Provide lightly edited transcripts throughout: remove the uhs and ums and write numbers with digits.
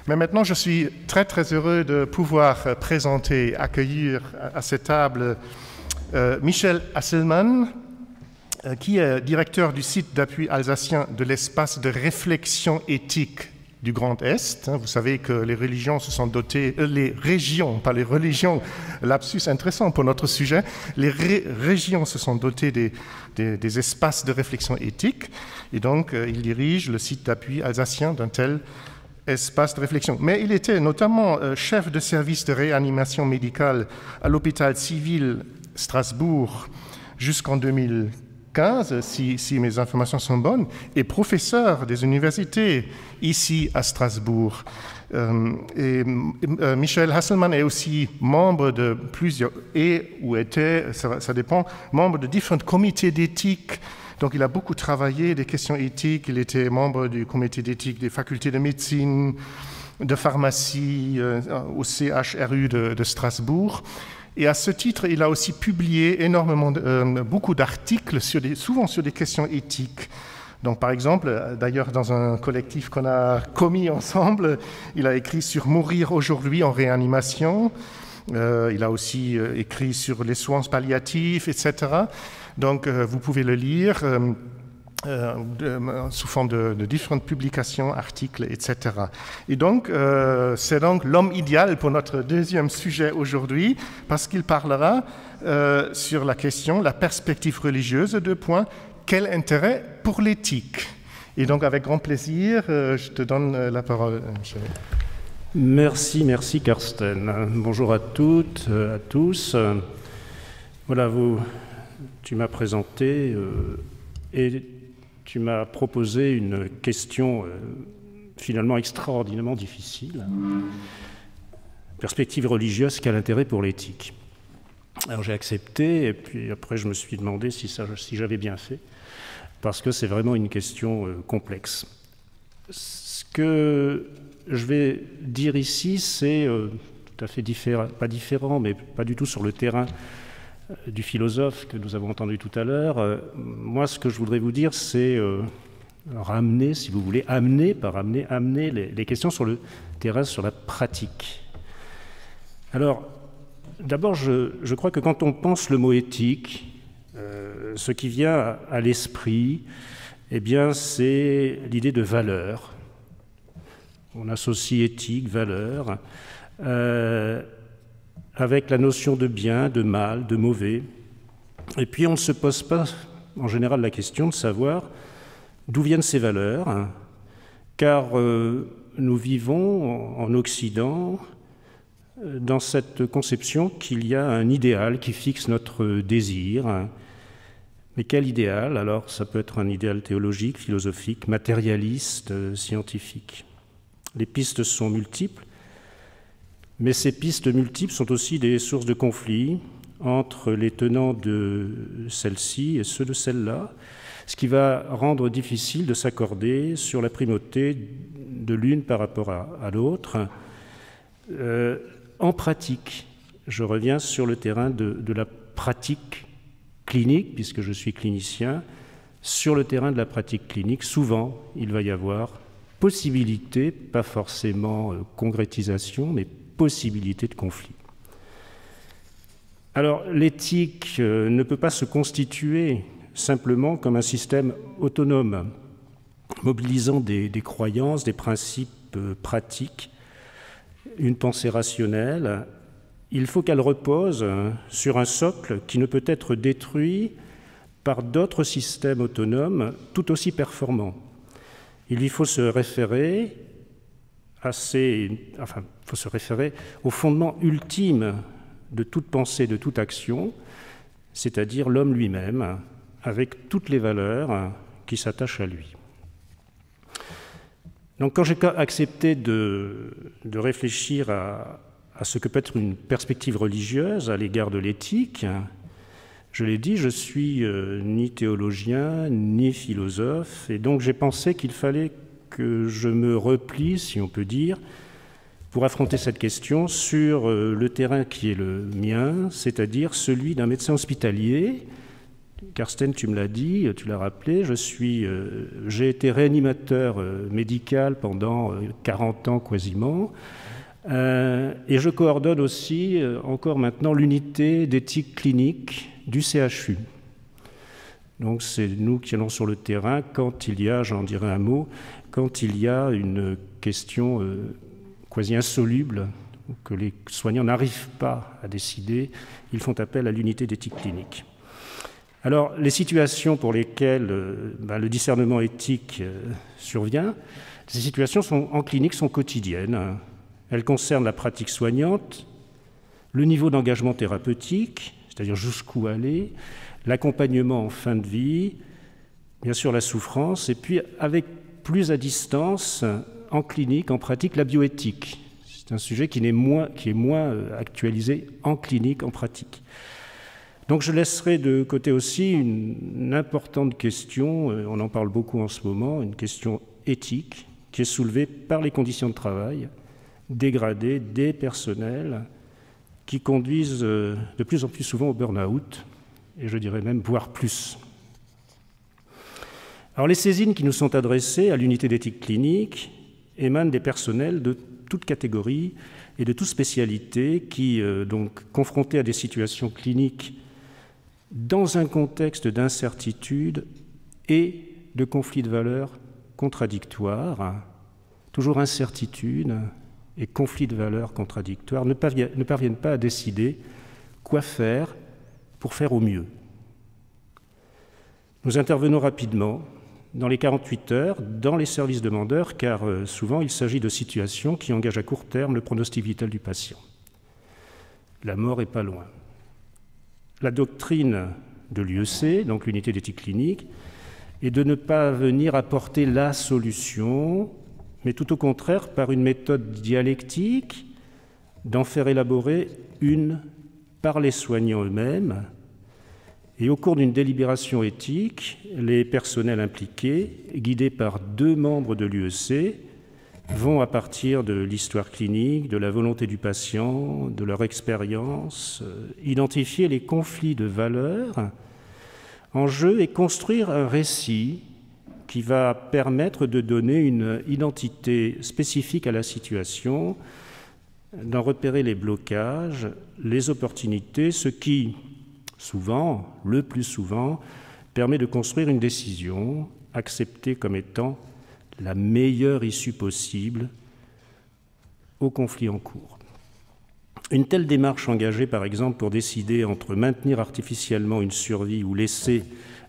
Mais maintenant, je suis très très heureux de pouvoir présenter, accueillir à cette table Michel Hasselmann, qui est directeur du site d'appui alsacien de l'espace de réflexion éthique du Grand Est. Vous savez que les religions se sont dotées, les régions, pas les religions, lapsus intéressant pour notre sujet, les régions se sont dotées des espaces de réflexion éthique, et donc il dirige le site d'appui alsacien d'un tel espace de réflexion. Mais il était notamment chef de service de réanimation médicale à l'hôpital civil Strasbourg jusqu'en 2015, si mes informations sont bonnes, et professeur des universités ici à Strasbourg. Michel Hasselmann est aussi membre de plusieurs, ou était, ça dépend, membre de différents comités d'éthique. Donc il a beaucoup travaillé des questions éthiques. Il était membre du comité d'éthique des facultés de médecine, de pharmacie, au CHRU de Strasbourg. Et à ce titre, il a aussi publié énormément, beaucoup d'articles, souvent sur des questions éthiques. Donc, par exemple, d'ailleurs, dans un collectif qu'on a commis ensemble, il a écrit sur mourir aujourd'hui en réanimation. Il a aussi écrit sur les soins palliatifs, etc. Donc, vous pouvez le lire sous forme de différentes publications, articles, etc. Et donc, c'est donc l'homme idéal pour notre deuxième sujet aujourd'hui, parce qu'il parlera sur la question, la perspective religieuse, 2 points, quel intérêt pour l'éthique? Et donc, avec grand plaisir, je te donne la parole, Michel. Merci Carsten. Bonjour à toutes, à tous. Voilà, tu m'as présenté et tu m'as proposé une question finalement extraordinairement difficile. Perspective religieuse, quel intérêt pour l'éthique? Alors j'ai accepté, et puis après je me suis demandé si j'avais bien fait, parce que c'est vraiment une question complexe. Ce que je vais dire ici, c'est tout à fait différent, pas différent, mais pas du tout sur le terrain du philosophe que nous avons entendu tout à l'heure. Moi, ce que je voudrais vous dire, c'est ramener, si vous voulez, amener les questions sur le terrain, sur la pratique. Alors, d'abord, je crois que quand on pense le mot éthique, ce qui vient à l'esprit, eh bien, c'est l'idée de valeur. On associe éthique, valeur, avec la notion de bien, de mal, de mauvais. Et puis on ne se pose pas en général la question de savoir d'où viennent ces valeurs, car nous vivons en Occident dans cette conception qu'il y a un idéal qui fixe notre désir. Mais quel idéal? Alors ça peut être un idéal théologique, philosophique, matérialiste, scientifique. Les pistes sont multiples. Mais ces pistes multiples sont aussi des sources de conflits entre les tenants de celle-ci et ceux de celle-là, ce qui va rendre difficile de s'accorder sur la primauté de l'une par rapport à l'autre. En pratique, je reviens sur le terrain de la pratique clinique, puisque je suis clinicien. Sur le terrain de la pratique clinique, souvent, il va y avoir possibilité, pas forcément concrétisation, mais possibilité de conflit. Alors, l'éthique ne peut pas se constituer simplement comme un système autonome, mobilisant des croyances, des principes pratiques, une pensée rationnelle. Il faut qu'elle repose sur un socle qui ne peut être détruit par d'autres systèmes autonomes tout aussi performants. Il lui faut se référer au fondement ultime de toute pensée, de toute action, c'est-à-dire l'homme lui-même, avec toutes les valeurs qui s'attachent à lui. Donc quand j'ai accepté de réfléchir à ce que peut être une perspective religieuse à l'égard de l'éthique, je l'ai dit, je suis ni théologien, ni philosophe, et donc j'ai pensé qu'il fallait que je me replie, si on peut dire, pour affronter cette question sur le terrain qui est le mien, c'est-à-dire celui d'un médecin hospitalier Carsten, tu me l'as dit, tu l'as rappelé, j'ai été réanimateur médical pendant 40 ans quasiment, et je coordonne aussi, encore maintenant, l'unité d'éthique clinique du CHU. Donc c'est nous qui allons sur le terrain quand il y a, j'en dirai un mot, quand il y a une question quasi insoluble, que les soignants n'arrivent pas à décider, ils font appel à l'unité d'éthique clinique. Alors, les situations pour lesquelles le discernement éthique survient, ces situations en clinique sont quotidiennes. Elles concernent la pratique soignante, le niveau d'engagement thérapeutique, c'est-à-dire jusqu'où aller, l'accompagnement en fin de vie, bien sûr la souffrance, et puis avec plus à distance, en clinique, en pratique, la bioéthique. C'est un sujet qui est moins actualisé en clinique, en pratique. Donc je laisserai de côté aussi une importante question, on en parle beaucoup en ce moment, une question éthique qui est soulevée par les conditions de travail dégradées des personnels qui conduisent de plus en plus souvent au burn-out, et je dirais même voire plus. Alors les saisines qui nous sont adressées à l'unité d'éthique clinique émanent des personnels de toutes catégories et de toutes spécialités qui, donc confrontés à des situations cliniques dans un contexte d'incertitude et de conflits de valeurs contradictoires, toujours incertitude et conflits de valeurs contradictoires, ne parviennent pas à décider quoi faire pour faire au mieux. Nous intervenons rapidement, dans les 48 heures, dans les services demandeurs, car souvent il s'agit de situations qui engagent à court terme le pronostic vital du patient. La mort est pas loin. La doctrine de l'UEC, donc l'unité d'éthique clinique, est de ne pas venir apporter la solution, mais tout au contraire, par une méthode dialectique, d'en faire élaborer une par les soignants eux-mêmes. Et au cours d'une délibération éthique, les personnels impliqués, guidés par 2 membres de l'UEC, vont, à partir de l'histoire clinique, de la volonté du patient, de leur expérience, identifier les conflits de valeurs en jeu et construire un récit qui va permettre de donner une identité spécifique à la situation, d'en repérer les blocages, les opportunités, ce qui, souvent, le plus souvent, permet de construire une décision acceptée comme étant la meilleure issue possible au conflit en cours. Une telle démarche engagée, par exemple, pour décider entre maintenir artificiellement une survie ou laisser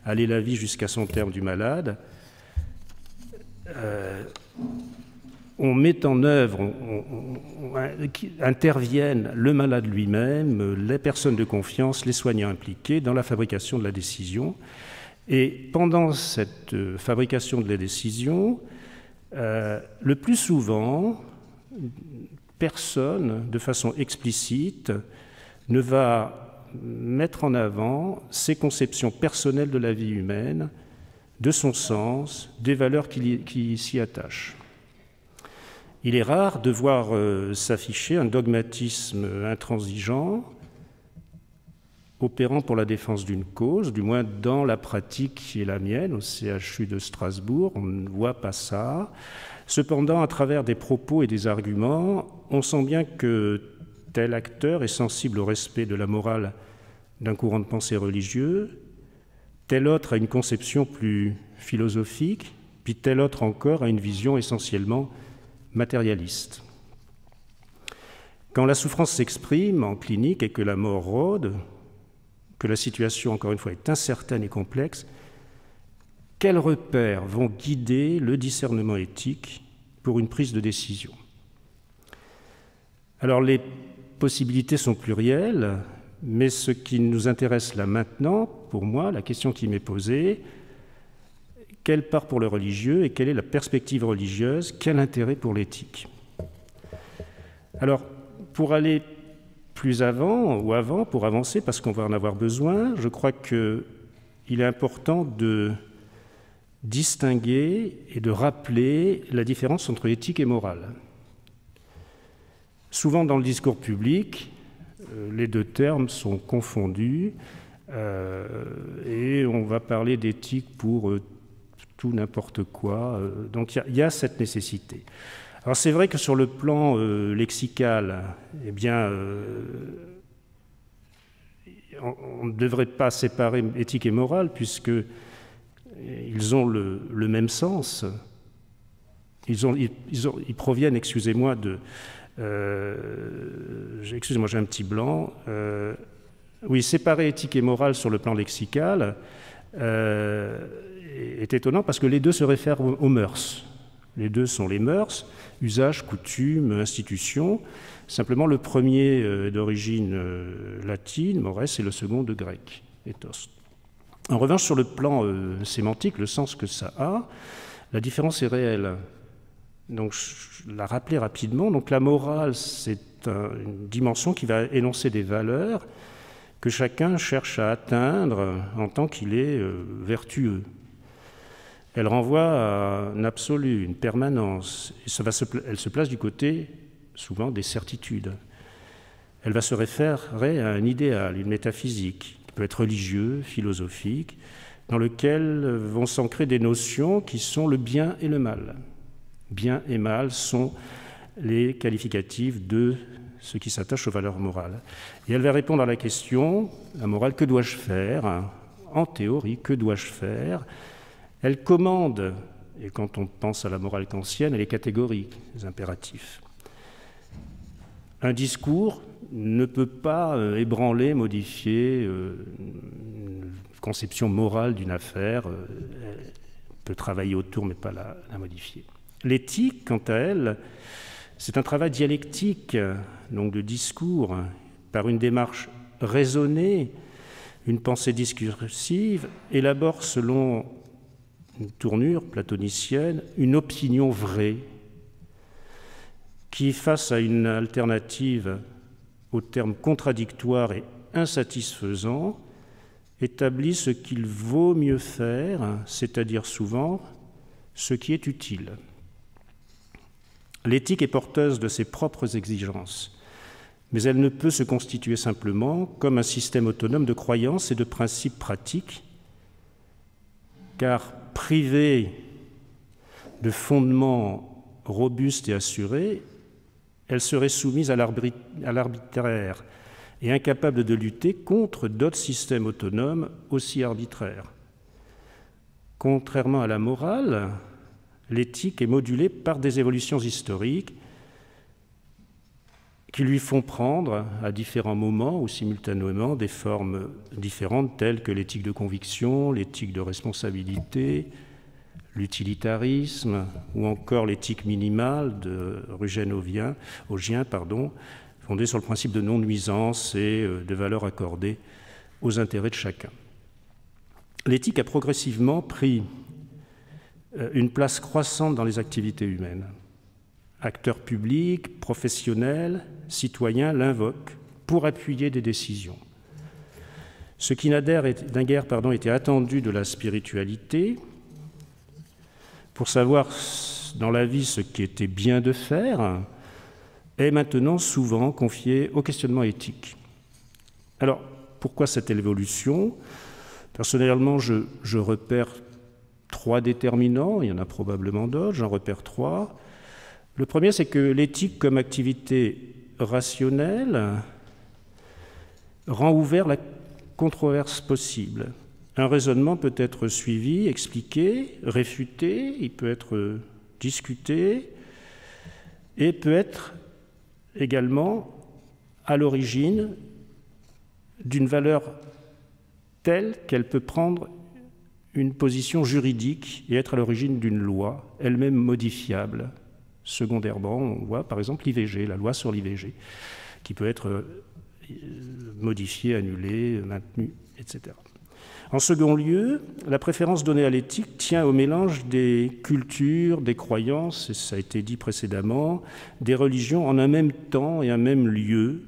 aller la vie jusqu'à son terme du malade, on met en œuvre, interviennent le malade lui-même, les personnes de confiance, les soignants impliqués dans la fabrication de la décision. Et pendant cette fabrication de la décision, le plus souvent, personne, de façon explicite, ne va mettre en avant ses conceptions personnelles de la vie humaine, de son sens, des valeurs qui s'y attachent. Il est rare de voir s'afficher un dogmatisme intransigeant opérant pour la défense d'une cause, du moins dans la pratique qui est la mienne, au CHU de Strasbourg, on ne voit pas ça. Cependant, à travers des propos et des arguments, on sent bien que tel acteur est sensible au respect de la morale d'un courant de pensée religieux, tel autre a une conception plus philosophique, puis tel autre encore a une vision essentiellement matérialiste. Quand la souffrance s'exprime en clinique et que la mort rôde, que la situation, encore une fois, est incertaine et complexe, quels repères vont guider le discernement éthique pour une prise de décision? Alors, les possibilités sont plurielles, mais ce qui nous intéresse là maintenant, pour moi, la question qui m'est posée, quelle part pour le religieux et quelle est la perspective religieuse, quel intérêt pour l'éthique? Alors, pour aller plus avant, pour avancer, parce qu'on va en avoir besoin, je crois qu'il est important de distinguer et de rappeler la différence entre éthique et morale. Souvent dans le discours public, les 2 termes sont confondus et va parler d'éthique pour tout n'importe quoi. Donc il y a cette nécessité. Alors c'est vrai que sur le plan lexical, eh bien, on ne devrait pas séparer éthique et morale, puisqu'ils ont le même sens. Ils proviennent, excusez-moi, excusez-moi, j'ai un petit blanc. Oui, séparer éthique et morale sur le plan lexical est étonnant parce que les deux se réfèrent aux mœurs. Les deux sont les mœurs, usage, coutume, institution. Simplement, le premier est d'origine latine, mores, et le second de grec, ethos. En revanche, sur le plan sémantique, le sens que ça a, la différence est réelle. Donc, je la rappelais rapidement. Donc, la morale, c'est une dimension qui va énoncer des valeurs que chacun cherche à atteindre en tant qu'il est vertueux. Elle renvoie à un absolu, une permanence. Et elle se place du côté, souvent, des certitudes. Elle va se référer à un idéal, une métaphysique, qui peut être religieux, philosophique, dans lequel vont s'ancrer des notions qui sont le bien et le mal. Bien et mal sont les qualificatifs de ce qui s'attache aux valeurs morales. Et elle va répondre à la question, la morale, que dois-je faire? En théorie, que dois-je faire? Elle commande, et quand on pense à la morale kantienne, elle est catégorique, les impératifs. Un discours ne peut pas ébranler, modifier une conception morale d'une affaire. Elle peut travailler autour, mais pas la modifier. L'éthique, quant à elle, c'est un travail dialectique, donc de discours, par une démarche raisonnée, une pensée discursive, élabore selon une tournure platonicienne, une opinion vraie, qui, face à une alternative aux termes contradictoires et insatisfaisants, établit ce qu'il vaut mieux faire, c'est-à-dire souvent ce qui est utile. L'éthique est porteuse de ses propres exigences, mais elle ne peut se constituer simplement comme un système autonome de croyances et de principes pratiques, car privée de fondements robustes et assurés, elle serait soumise à l'arbitraire et incapable de lutter contre d'autres systèmes autonomes aussi arbitraires. Contrairement à la morale, l'éthique est modulée par des évolutions historiques qui lui font prendre à différents moments ou simultanément des formes différentes telles que l'éthique de conviction, l'éthique de responsabilité, l'utilitarisme ou encore l'éthique minimale de Rugen-Augien, fondée sur le principe de non-nuisance et de valeur accordée aux intérêts de chacun. L'éthique a progressivement pris une place croissante dans les activités humaines. Acteurs publics, professionnels, citoyens l'invoquent pour appuyer des décisions. Ce qui naguère était attendu de la spiritualité, pour savoir dans la vie ce qui était bien de faire, est maintenant souvent confié au questionnement éthique. Alors, pourquoi cette évolution? Personnellement, je repère 3 déterminants, il y en a probablement d'autres, j'en repère 3. Le premier, c'est que l'éthique comme activité rationnelle rend ouvert la controverse possible. Un raisonnement peut être suivi, expliqué, réfuté, il peut être discuté et peut être également à l'origine d'une valeur telle qu'elle peut prendre une position juridique et être à l'origine d'une loi, elle-même modifiable. Secondairement, on voit par exemple l'IVG, la loi sur l'IVG, qui peut être modifiée, annulée, maintenue, etc. En second lieu, la préférence donnée à l'éthique tient au mélange des cultures, des croyances, et ça a été dit précédemment, des religions en un même temps et un même lieu,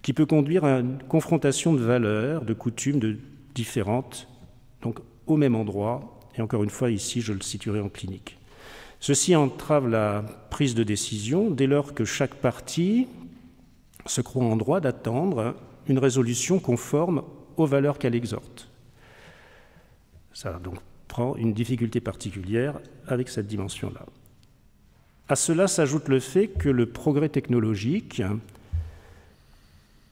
qui peut conduire à une confrontation de valeurs, de coutumes différentes, donc au même endroit, et encore une fois ici je le situerai en clinique. Ceci entrave la prise de décision dès lors que chaque partie se croit en droit d'attendre une résolution conforme aux valeurs qu'elle exhorte. Ça donc prend une difficulté particulière avec cette dimension-là. À cela s'ajoute le fait que le progrès technologique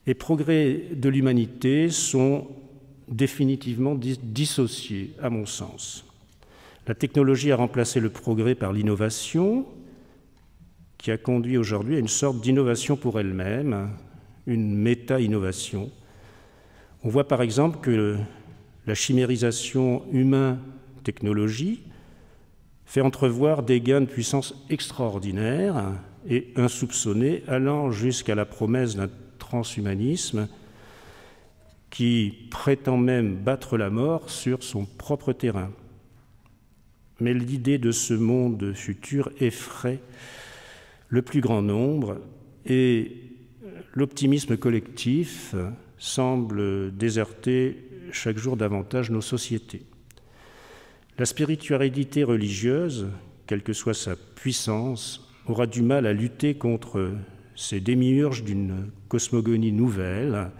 et progrès de l'humanité sont définitivement dissociés, à mon sens. La technologie a remplacé le progrès par l'innovation, qui a conduit aujourd'hui à une sorte d'innovation pour elle-même, une méta-innovation. On voit par exemple que la chimérisation humain-technologie fait entrevoir des gains de puissance extraordinaires et insoupçonnés, allant jusqu'à la promesse d'un transhumanisme qui prétend même battre la mort sur son propre terrain. Mais l'idée de ce monde futur effraie le plus grand nombre et l'optimisme collectif semble déserter chaque jour davantage nos sociétés. La spiritualité religieuse, quelle que soit sa puissance, aura du mal à lutter contre ces démiurges d'une cosmogonie nouvelle,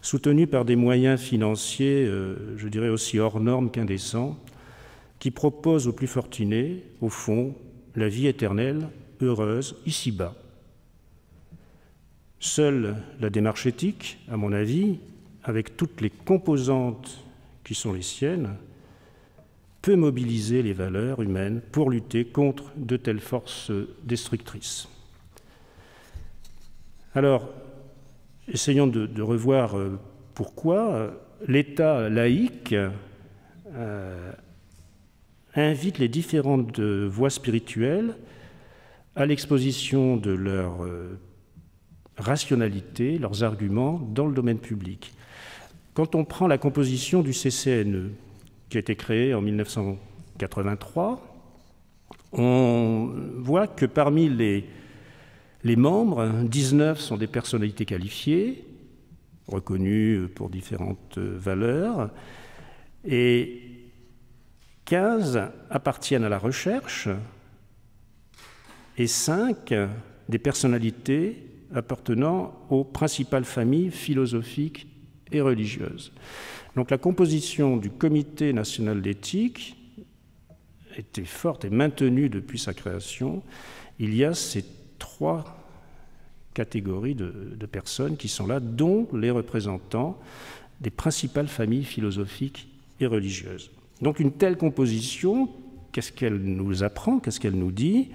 soutenue par des moyens financiers, je dirais aussi hors normes qu'indécents, qui proposent aux plus fortunés, au fond, la vie éternelle, heureuse, ici-bas. Seule la démarche éthique, à mon avis, avec toutes les composantes qui sont les siennes, peut mobiliser les valeurs humaines pour lutter contre de telles forces destructrices. Alors, essayons de revoir pourquoi l'État laïque invite les différentes voies spirituelles à l'exposition de leur rationalité, leurs arguments dans le domaine public. Quand on prend la composition du CCNE, qui a été créé en 1983, on voit que parmi les membres, 19 sont des personnalités qualifiées, reconnues pour différentes valeurs, et 15 appartiennent à la recherche, et 5 des personnalités appartenant aux principales familles philosophiques et religieuses. Donc la composition du Comité national d'éthique était forte et maintenue depuis sa création. Il y a ces 3 catégories de personnes qui sont là, dont les représentants des principales familles philosophiques et religieuses. Donc une telle composition, qu'est-ce qu'elle nous apprend, qu'est-ce qu'elle nous dit?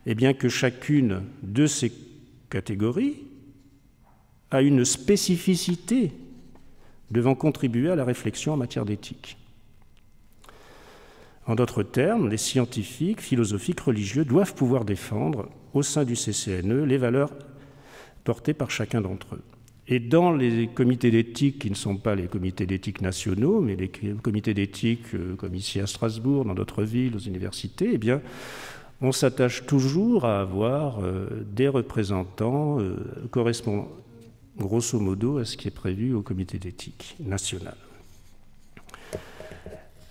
Eh bien que chacune de ces catégories a une spécificité devant contribuer à la réflexion en matière d'éthique. En d'autres termes, les scientifiques, philosophiques, religieux doivent pouvoir défendre au sein du CCNE les valeurs portées par chacun d'entre eux. Et dans les comités d'éthique, qui ne sont pas les comités d'éthique nationaux, mais les comités d'éthique comme ici à Strasbourg, dans d'autres villes, aux universités, eh bien, on s'attache toujours à avoir des représentants correspondant grosso modo à ce qui est prévu au comité d'éthique national.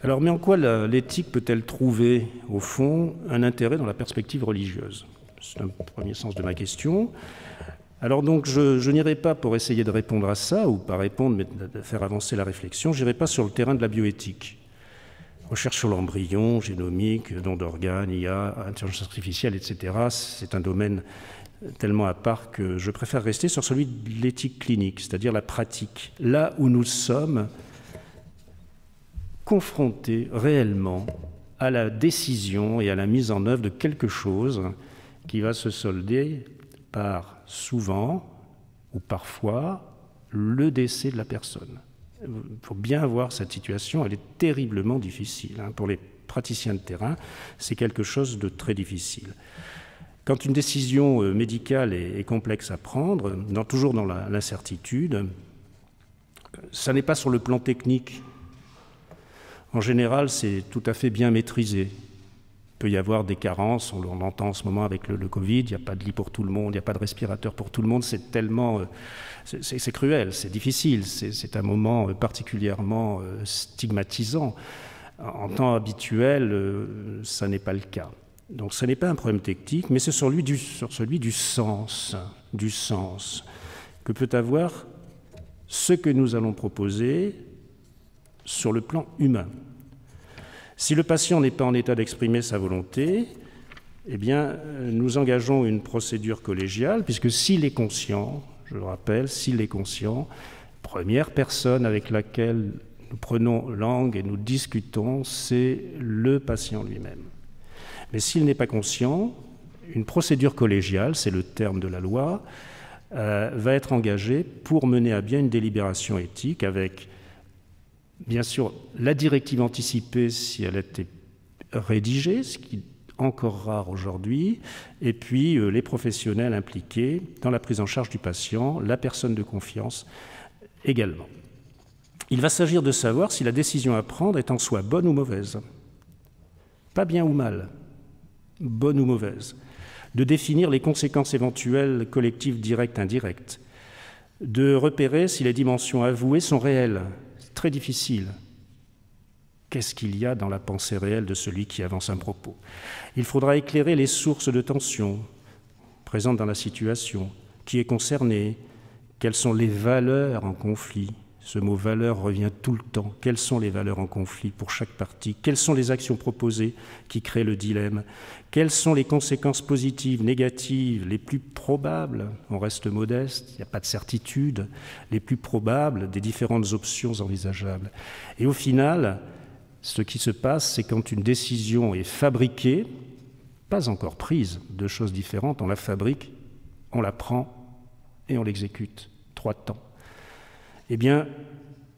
Alors, mais en quoi l'éthique peut-elle trouver, au fond, un intérêt dans la perspective religieuse? C'est un premier sens de ma question. Alors donc, je n'irai pas pour essayer de répondre à ça, ou pas répondre, mais de faire avancer la réflexion, je n'irai pas sur le terrain de la bioéthique. Recherche sur l'embryon, génomique, don d'organes, IA, intelligence artificielle, etc. C'est un domaine tellement à part que je préfère rester sur celui de l'éthique clinique, c'est-à-dire la pratique, là où nous sommes confrontés réellement à la décision et à la mise en œuvre de quelque chose qui va se solder par souvent ou parfois le décès de la personne. Il faut bien voir cette situation, elle est terriblement difficile. Pour les praticiens de terrain, c'est quelque chose de très difficile. Quand une décision médicale est complexe à prendre, toujours dans l'incertitude, ça n'est pas sur le plan technique. En général, c'est tout à fait bien maîtrisé. Il peut y avoir des carences, on entend en ce moment avec le Covid, il n'y a pas de lit pour tout le monde, il n'y a pas de respirateur pour tout le monde, c'est tellement... c'est cruel, c'est difficile, c'est un moment particulièrement stigmatisant. En temps habituel, ça n'est pas le cas. Donc ce n'est pas un problème technique, mais c'est sur celui du sens que peut avoir ce que nous allons proposer sur le plan humain. Si le patient n'est pas en état d'exprimer sa volonté, eh bien, nous engageons une procédure collégiale, puisque s'il est conscient, je le rappelle, s'il est conscient, première personne avec laquelle nous prenons langue et nous discutons, c'est le patient lui-même. Mais s'il n'est pas conscient, une procédure collégiale, c'est le terme de la loi, va être engagée pour mener à bien une délibération éthique avec, bien sûr, la directive anticipée si elle était rédigée, ce qui est encore rare aujourd'hui, et puis les professionnels impliqués dans la prise en charge du patient, la personne de confiance également. Il va s'agir de savoir si la décision à prendre est en soi bonne ou mauvaise. Pas bien ou mal, bonne ou mauvaise. De définir les conséquences éventuelles collectives directes, indirectes. De repérer si les dimensions avouées sont réelles. C'est très difficile. Qu'est-ce qu'il y a dans la pensée réelle de celui qui avance un propos? Il faudra éclairer les sources de tension présentes dans la situation, qui est concerné, quelles sont les valeurs en conflit. Ce mot « valeur » revient tout le temps. Quelles sont les valeurs en conflit pour chaque partie? Quelles sont les actions proposées qui créent le dilemme? Quelles sont les conséquences positives, négatives, les plus probables? On reste modeste, il n'y a pas de certitude. Les plus probables des différentes options envisageables. Et au final, ce qui se passe, c'est quand une décision est fabriquée, pas encore prise, deux choses différentes, on la fabrique, on la prend et on l'exécute. 3 temps. Eh bien,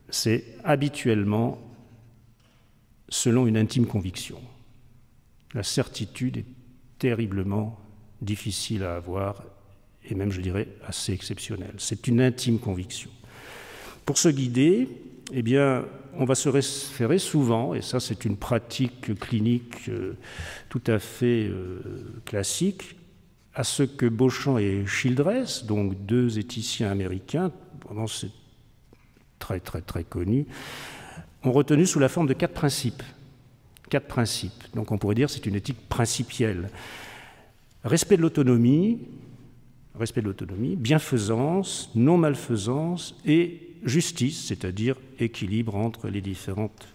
c'est habituellement selon une intime conviction. La certitude est terriblement difficile à avoir et même, je dirais, assez exceptionnelle. C'est une intime conviction. Pour se guider, eh bien, on va se référer souvent, et ça c'est une pratique clinique tout à fait classique, à ce que Beauchamp et Childress, donc 2 éthiciens américains, vraiment c'est très connu, ont retenu sous la forme de 4 principes. 4 principes. Donc on pourrait dire que c'est une éthique principielle. Respect de l'autonomie, bienfaisance, non-malfaisance et justice, c'est-à-dire équilibre entre les différentes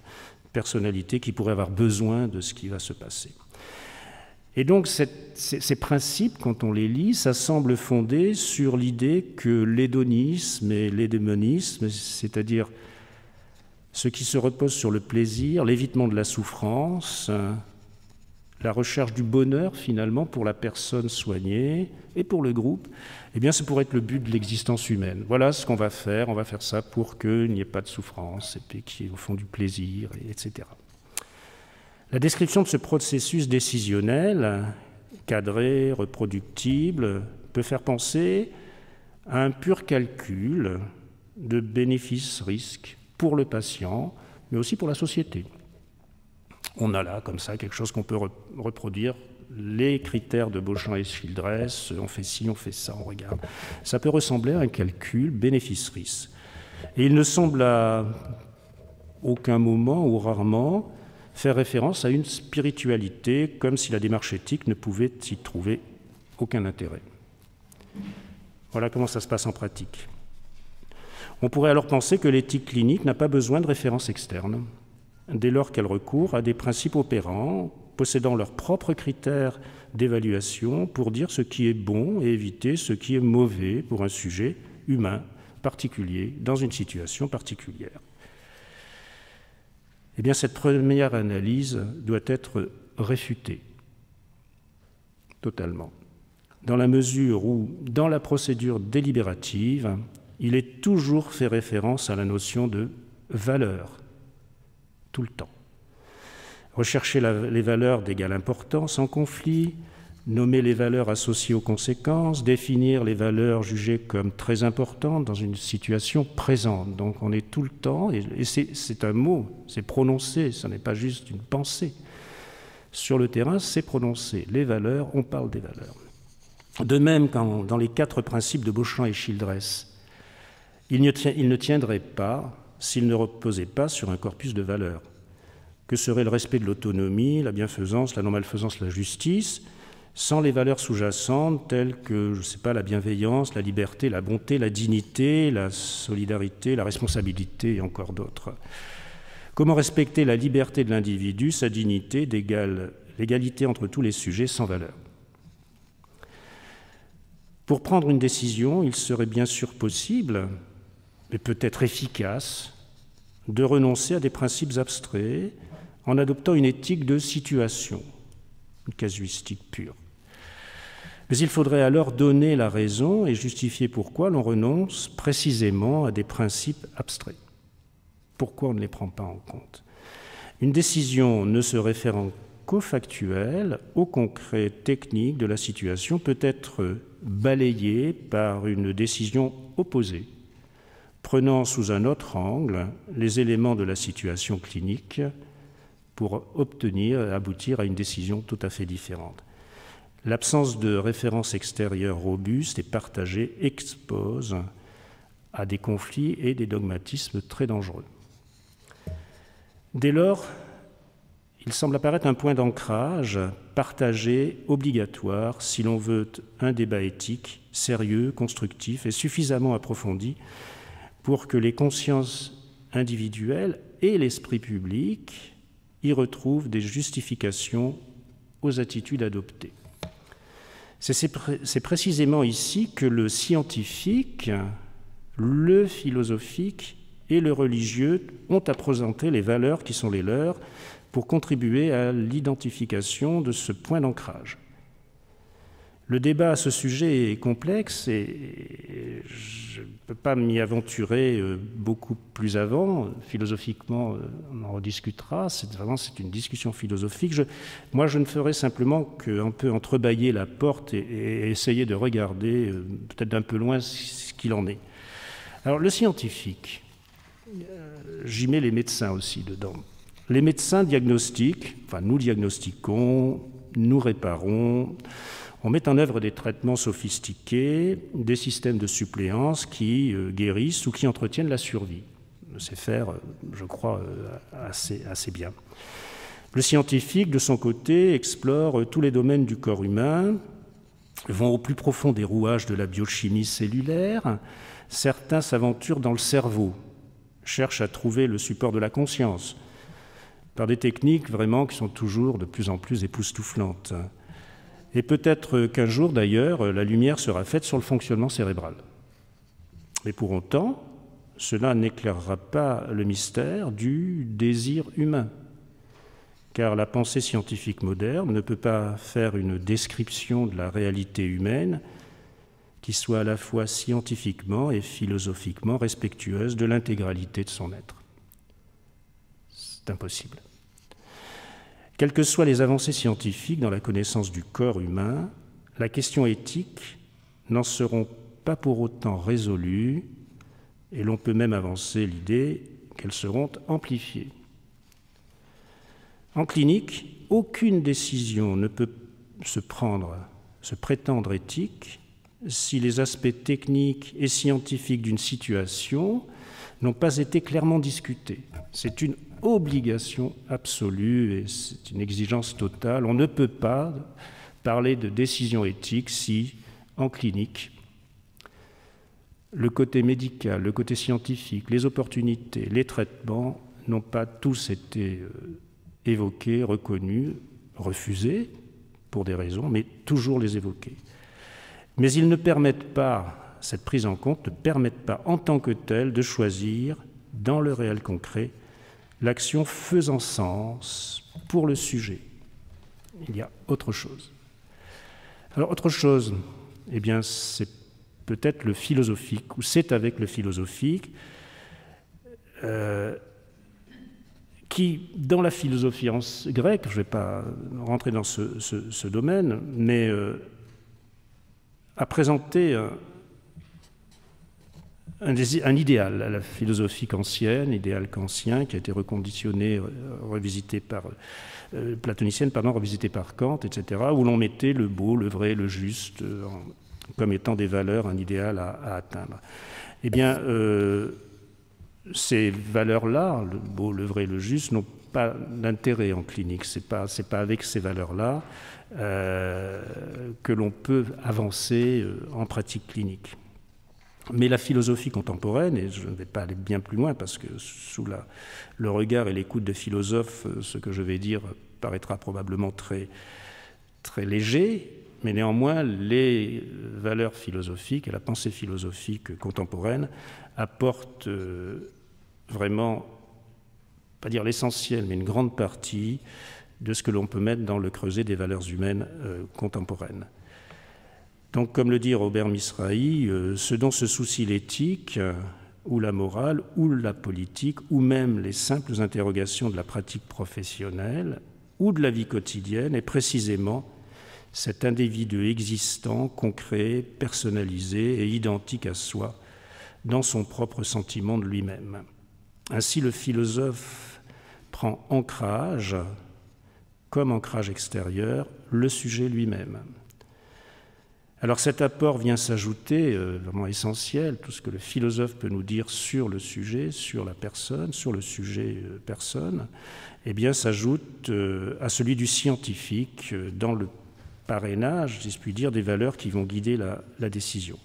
personnalités qui pourraient avoir besoin de ce qui va se passer. Et donc ces principes, quand on les lit, ça semble fondé sur l'idée que l'hédonisme et l'hédémonisme, c'est-à-dire ce qui se repose sur le plaisir, l'évitement de la souffrance, la recherche du bonheur finalement pour la personne soignée et pour le groupe, eh bien ça pourrait être le but de l'existence humaine. Voilà ce qu'on va faire, on va faire ça pour qu'il n'y ait pas de souffrance et puis qu'il y ait au fond du plaisir, etc. La description de ce processus décisionnel, cadré, reproductible, peut faire penser à un pur calcul de bénéfices-risques pour le patient, mais aussi pour la société. On a là, comme ça, quelque chose qu'on peut reproduire, les critères de Beauchamp et Childress, on fait ci, on fait ça, on regarde. Ça peut ressembler à un calcul bénéfice-risque. Et il ne semble à aucun moment ou rarement faire référence à une spiritualité, comme si la démarche éthique ne pouvait y trouver aucun intérêt. Voilà comment ça se passe en pratique. On pourrait alors penser que l'éthique clinique n'a pas besoin de références externes, dès lors qu'elle recourt à des principes opérants, possédant leurs propres critères d'évaluation pour dire ce qui est bon et éviter ce qui est mauvais pour un sujet humain particulier, dans une situation particulière. Eh bien, cette première analyse doit être réfutée, totalement, dans la mesure où, dans la procédure délibérative, il est toujours fait référence à la notion de valeur, tout le temps. Rechercher les valeurs d'égale importance en conflit, nommer les valeurs associées aux conséquences, définir les valeurs jugées comme très importantes dans une situation présente. Donc on est tout le temps, et c'est un mot, c'est prononcé, ce n'est pas juste une pensée. Sur le terrain, c'est prononcé. Les valeurs, on parle des valeurs. De même, quand dans les 4 principes de Beauchamp et Childress, il ne tiendrait pas s'il ne reposait pas sur un corpus de valeurs. Que serait le respect de l'autonomie, la bienfaisance, la non-malfaisance, la justice, sans les valeurs sous-jacentes telles que, je ne sais pas, la bienveillance, la liberté, la bonté, la dignité, la solidarité, la responsabilité et encore d'autres. Comment respecter la liberté de l'individu, sa dignité, l'égalité entre tous les sujets sans valeur? Pour prendre une décision, il serait bien sûr possible, mais peut-être efficace, de renoncer à des principes abstraits en adoptant une éthique de situation, une casuistique pure. Mais il faudrait alors donner la raison et justifier pourquoi l'on renonce précisément à des principes abstraits. Pourquoi on ne les prend pas en compte? Une décision ne se référant qu'au factuel, au concret technique de la situation peut être balayée par une décision opposée, prenant sous un autre angle les éléments de la situation clinique pour aboutir à une décision tout à fait différente. L'absence de référence extérieure robuste et partagée expose à des conflits et des dogmatismes très dangereux. Dès lors, il semble apparaître un point d'ancrage partagé, obligatoire, si l'on veut un débat éthique sérieux, constructif et suffisamment approfondi pour que les consciences individuelles et l'esprit public y retrouvent des justifications aux attitudes adoptées. C'est précisément ici que le scientifique, le philosophique et le religieux ont à présenter les valeurs qui sont les leurs pour contribuer à l'identification de ce point d'ancrage. Le débat à ce sujet est complexe et je ne peux pas m'y aventurer beaucoup plus avant. Philosophiquement, on en rediscutera. C'est une discussion philosophique. Moi, je ne ferai simplement qu'un peu entrebâiller la porte et essayer de regarder peut-être d'un peu loin ce qu'il en est. Alors, le scientifique, j'y mets les médecins aussi dedans. Les médecins diagnostiquent, nous diagnostiquons, nous réparons, on met en œuvre des traitements sophistiqués, des systèmes de suppléance qui guérissent ou qui entretiennent la survie. On sait faire, je crois, assez bien. Le scientifique, de son côté, explore tous les domaines du corps humain, vont au plus profond des rouages de la biochimie cellulaire. Certains s'aventurent dans le cerveau, cherchent à trouver le support de la conscience, par des techniques vraiment qui sont toujours de plus en plus époustouflantes. Et peut-être qu'un jour, d'ailleurs, la lumière sera faite sur le fonctionnement cérébral. Mais pour autant, cela n'éclairera pas le mystère du désir humain, car la pensée scientifique moderne ne peut pas faire une description de la réalité humaine qui soit à la fois scientifiquement et philosophiquement respectueuse de l'intégralité de son être. C'est impossible. Quelles que soient les avancées scientifiques dans la connaissance du corps humain, la question éthique n'en seront pas pour autant résolues, et l'on peut même avancer l'idée qu'elles seront amplifiées. En clinique, aucune décision ne peut se prétendre éthique si les aspects techniques et scientifiques d'une situation n'ont pas été clairement discutés. C'est une obligation absolue et c'est une exigence totale. On ne peut pas parler de décision éthique si, en clinique, le côté médical, le côté scientifique, les opportunités, les traitements n'ont pas tous été évoqués, reconnus, refusés pour des raisons, mais toujours les évoquer. Mais ils ne permettent pas, cette prise en compte ne permet pas en tant que telle de choisir, dans le réel concret, l'action faisant sens pour le sujet. Il y a autre chose. Alors, autre chose, eh bien, c'est peut-être le philosophique, ou c'est avec le philosophique, qui, dans la philosophie grecque, je ne vais pas rentrer dans ce domaine, mais a présenté un idéal à la philosophie kantienne, idéal kantien, qui a été reconditionné, platonicienne, revisité par Kant, etc., où l'on mettait le beau, le vrai, le juste, comme étant des valeurs, un idéal à atteindre. Eh bien, ces valeurs-là, le beau, le vrai, le juste, n'ont pas d'intérêt en clinique. C'est pas avec ces valeurs-là que l'on peut avancer en pratique clinique. Mais la philosophie contemporaine, et je ne vais pas aller bien plus loin parce que sous le regard et l'écoute de philosophes, ce que je vais dire paraîtra probablement très, très léger, mais néanmoins les valeurs philosophiques et la pensée philosophique contemporaine apportent vraiment, pas dire l'essentiel, mais une grande partie de ce que l'on peut mettre dans le creuset des valeurs humaines contemporaines. Donc, comme le dit Robert Misrahi, ce dont se soucie l'éthique, ou la morale, ou la politique, ou même les simples interrogations de la pratique professionnelle, ou de la vie quotidienne, est précisément cet individu existant, concret, personnalisé et identique à soi, dans son propre sentiment de lui-même. Ainsi, le philosophe prend ancrage, comme ancrage extérieur, le sujet lui-même. Alors cet apport vient s'ajouter, vraiment essentiel, tout ce que le philosophe peut nous dire sur le sujet, sur la personne, sur le sujet personne, eh bien s'ajoute à celui du scientifique dans le parrainage, si je puis dire, des valeurs qui vont guider la décision.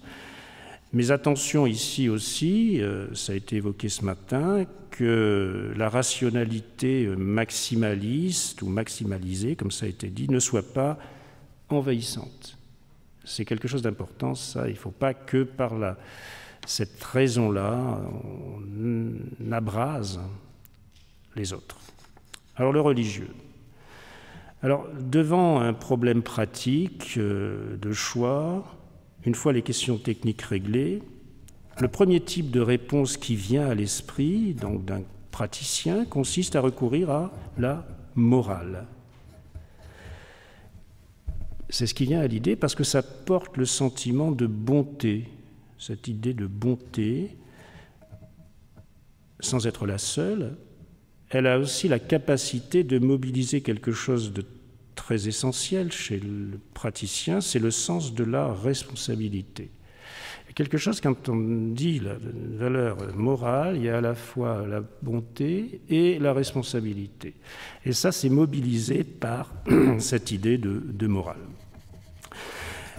Mais attention ici aussi, ça a été évoqué ce matin, que la rationalité maximaliste ou maximalisée, comme ça a été dit, ne soit pas envahissante. C'est quelque chose d'important, ça. Il ne faut pas que par cette raison-là, on abrase les autres. Alors, le religieux. Alors, devant un problème pratique de choix, une fois les questions techniques réglées, le premier type de réponse qui vient à l'esprit, donc d'un praticien, consiste à recourir à la morale. C'est ce qui vient à l'idée parce que ça porte le sentiment de bonté, cette idée de bonté, sans être la seule, elle a aussi la capacité de mobiliser quelque chose de très essentiel chez le praticien, c'est le sens de la responsabilité. Quelque chose, quand on dit la valeur morale, il y a à la fois la bonté et la responsabilité. Et ça, c'est mobilisé par cette idée de morale.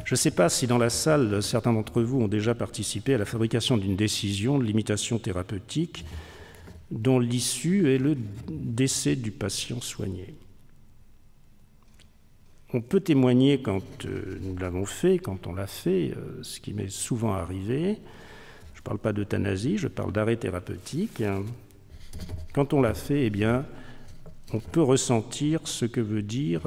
Je ne sais pas si dans la salle, certains d'entre vous ont déjà participé à la fabrication d'une décision de limitation thérapeutique dont l'issue est le décès du patient soigné. On peut témoigner quand nous l'avons fait, quand on l'a fait, ce qui m'est souvent arrivé. Je ne parle pas d'euthanasie, je parle d'arrêt thérapeutique. Quand on l'a fait, eh bien, on peut ressentir ce que veut dire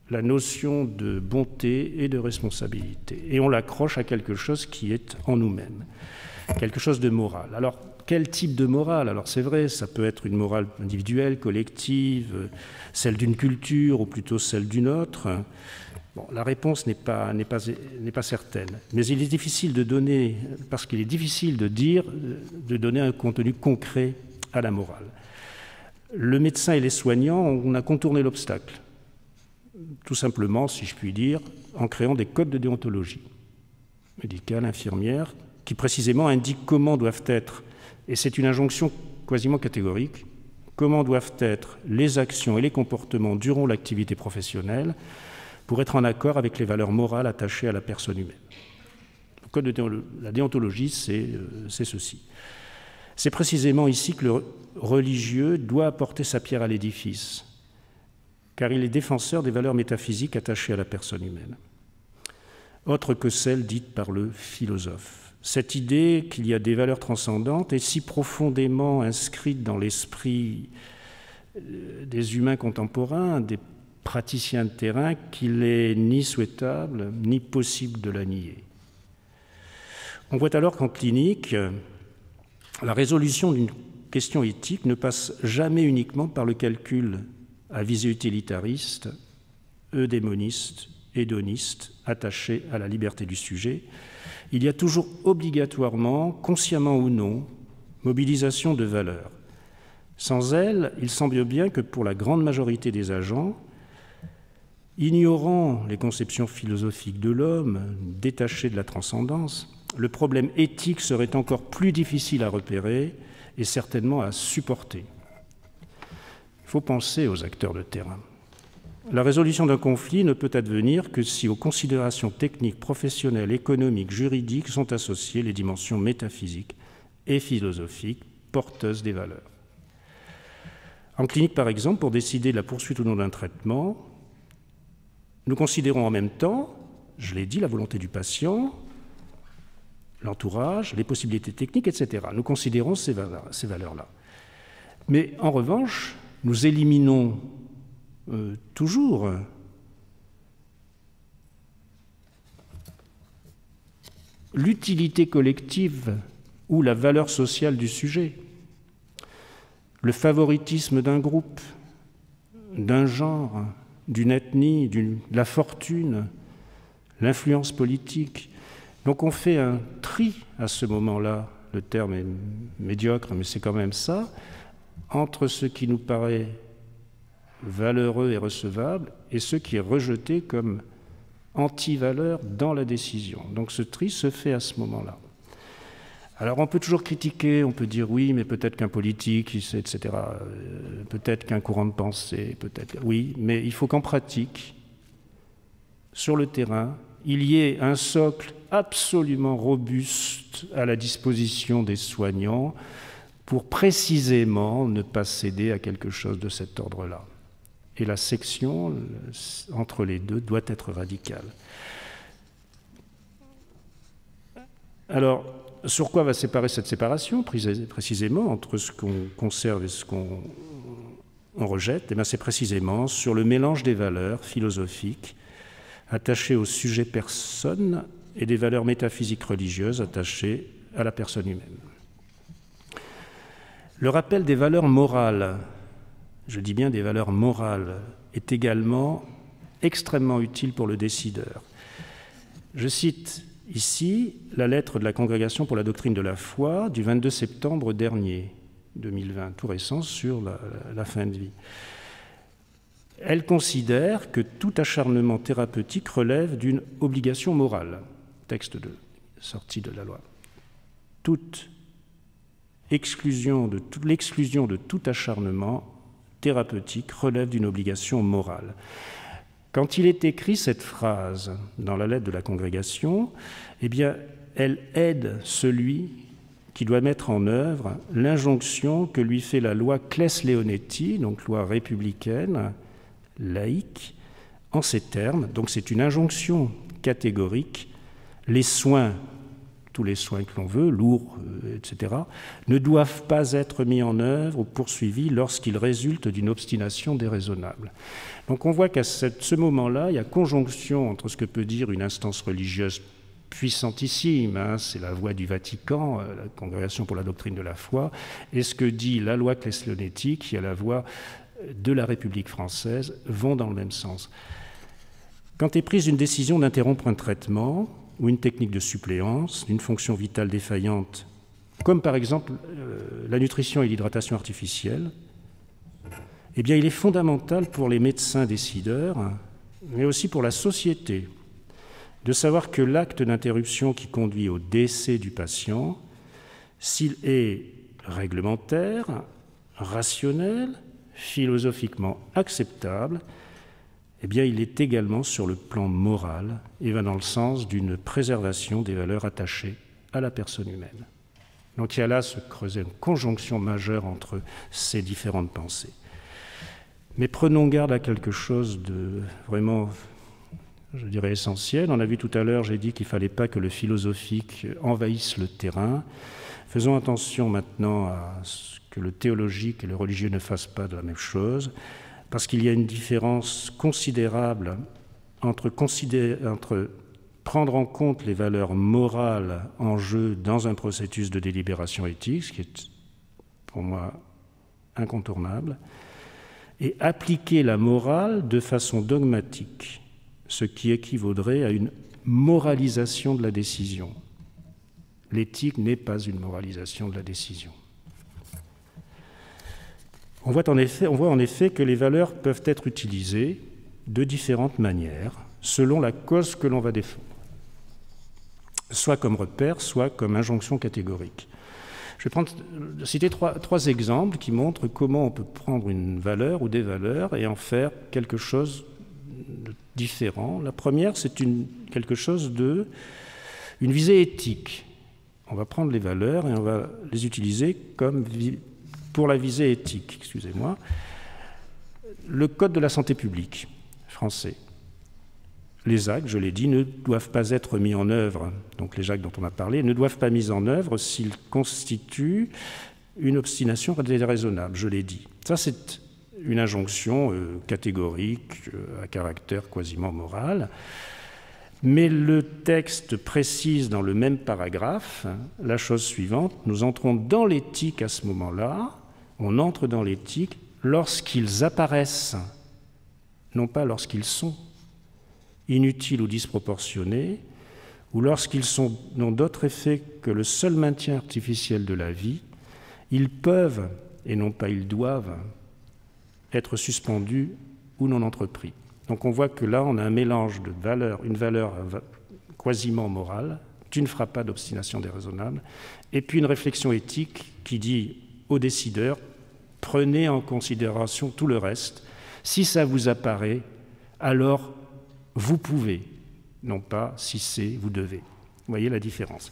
la notion de bonté et de responsabilité. Et on l'accroche à quelque chose qui est en nous-mêmes, quelque chose de moral. Alors, quel type de morale? Alors c'est vrai, ça peut être une morale individuelle, collective, celle d'une culture ou plutôt celle d'une autre. Bon, la réponse n'est pas certaine. Mais il est difficile de donner, parce qu'il est difficile de donner un contenu concret à la morale. Le médecin et les soignants, on a contourné l'obstacle. Tout simplement, si je puis dire, en créant des codes de déontologie médicale, infirmière, qui précisément indiquent comment doivent être, et c'est une injonction quasiment catégorique, comment doivent être les actions et les comportements durant l'activité professionnelle pour être en accord avec les valeurs morales attachées à la personne humaine. Le code de la déontologie, c'est ceci. C'est précisément ici que le religieux doit apporter sa pierre à l'édifice, car il est défenseur des valeurs métaphysiques attachées à la personne humaine, autre que celles dites par le philosophe. Cette idée qu'il y a des valeurs transcendantes est si profondément inscrite dans l'esprit des humains contemporains, des praticiens de terrain, qu'il n'est ni souhaitable ni possible de la nier. On voit alors qu'en clinique, la résolution d'une question éthique ne passe jamais uniquement par le calcul à visée utilitariste, eudémoniste, hédoniste, attaché à la liberté du sujet. Il y a toujours obligatoirement, consciemment ou non, mobilisation de valeurs. Sans elle, il semble bien que pour la grande majorité des agents, ignorant les conceptions philosophiques de l'homme, détachés de la transcendance, le problème éthique serait encore plus difficile à repérer et certainement à supporter. Il faut penser aux acteurs de terrain. La résolution d'un conflit ne peut advenir que si aux considérations techniques, professionnelles, économiques, juridiques sont associées les dimensions métaphysiques et philosophiques porteuses des valeurs. En clinique, par exemple, pour décider de la poursuite ou non d'un traitement, nous considérons en même temps, je l'ai dit, la volonté du patient, l'entourage, les possibilités techniques, etc. Nous considérons ces valeurs-là. Mais en revanche, nous éliminons toujours l'utilité collective ou la valeur sociale du sujet, le favoritisme d'un groupe, d'un genre, d'une ethnie, de la fortune, l'influence politique. Donc on fait un tri à ce moment-là, le terme est médiocre, mais c'est quand même ça, entre ce qui nous paraît valeureux et recevable et ce qui est rejeté comme anti-valeur dans la décision. Donc ce tri se fait à ce moment-là. Alors on peut toujours critiquer, on peut dire oui, mais peut-être qu'un politique, etc., peut-être qu'un courant de pensée, peut-être... Oui, mais il faut qu'en pratique, sur le terrain, il y ait un socle absolument robuste à la disposition des soignants pour précisément ne pas céder à quelque chose de cet ordre-là. Et la section entre les deux doit être radicale. Alors, sur quoi va séparer cette séparation, précisément, entre ce qu'on conserve et ce qu'on rejette? Eh bien, c'est précisément sur le mélange des valeurs philosophiques attachées au sujet personne et des valeurs métaphysiques religieuses attachées à la personne humaine. Le rappel des valeurs morales, je dis bien des valeurs morales, est également extrêmement utile pour le décideur. Je cite ici la lettre de la Congrégation pour la doctrine de la foi du 22 septembre dernier, 2020, tout récent, sur la fin de vie. Elle considère que tout acharnement thérapeutique relève d'une obligation morale, texte sorti de la loi. Toute l'exclusion de tout acharnement thérapeutique relève d'une obligation morale. Quand il est écrit cette phrase dans la lettre de la Congrégation, eh bien, elle aide celui qui doit mettre en œuvre l'injonction que lui fait la loi Claes-Leonetti, donc loi républicaine, laïque, en ces termes. Donc c'est une injonction catégorique. Les soins, tous les soins que l'on veut, lourds, etc., ne doivent pas être mis en œuvre ou poursuivis lorsqu'ils résultent d'une obstination déraisonnable. Donc on voit qu'à ce moment-là, il y a conjonction entre ce que peut dire une instance religieuse puissantissime, hein, c'est la voix du Vatican, la Congrégation pour la doctrine de la foi, et ce que dit la loi Claes-Leonetti, qui est la voix de la République française, vont dans le même sens. Quand est prise une décision d'interrompre un traitement ou une technique de suppléance d'une fonction vitale défaillante, comme par exemple la nutrition et l'hydratation artificielle, eh bien il est fondamental pour les médecins décideurs, mais aussi pour la société, de savoir que l'acte d'interruption qui conduit au décès du patient, s'il est réglementaire, rationnel, philosophiquement acceptable, eh bien, il est également sur le plan moral et va dans le sens d'une préservation des valeurs attachées à la personne humaine. Donc il y a là se creuser une conjonction majeure entre ces différentes pensées. Mais prenons garde à quelque chose de vraiment, je dirais, essentiel. On a vu tout à l'heure, j'ai dit qu'il ne fallait pas que le philosophique envahisse le terrain. Faisons attention maintenant à ce que le théologique et le religieux ne fassent pas de la même chose, parce qu'il y a une différence considérable entre prendre en compte les valeurs morales en jeu dans un processus de délibération éthique, ce qui est pour moi incontournable, et appliquer la morale de façon dogmatique, ce qui équivaudrait à une moralisation de la décision. L'éthique n'est pas une moralisation de la décision. On voit en effet que les valeurs peuvent être utilisées de différentes manières, selon la cause que l'on va défendre, soit comme repère, soit comme injonction catégorique. Je vais citer trois exemples qui montrent comment on peut prendre une valeur ou des valeurs et en faire quelque chose de différent. La première, c'est quelque chose une visée éthique. On va prendre les valeurs et on va les utiliser pour la visée éthique. Excusez-moi. Le Code de la santé publique français. Les actes, je l'ai dit, ne doivent pas être mis en œuvre, donc les actes dont on a parlé, ne doivent pas mis en œuvre s'ils constituent une obstination déraisonnable, je l'ai dit. Ça, c'est une injonction catégorique, à caractère quasiment moral. Mais le texte précise dans le même paragraphe la chose suivante. Nous entrons dans l'éthique à ce moment-là, on entre dans l'éthique lorsqu'ils apparaissent, non pas lorsqu'ils sont inutiles ou disproportionnés, ou lorsqu'ils n'ont d'autre effet que le seul maintien artificiel de la vie, ils peuvent, et non pas ils doivent, être suspendus ou non entrepris. Donc on voit que là, on a un mélange de valeurs, une valeur quasiment morale, tu ne feras pas d'obstination déraisonnable, et puis une réflexion éthique qui dit aux décideurs, prenez en considération tout le reste. Si ça vous apparaît, alors vous pouvez, non pas si c'est vous devez. Vous voyez la différence.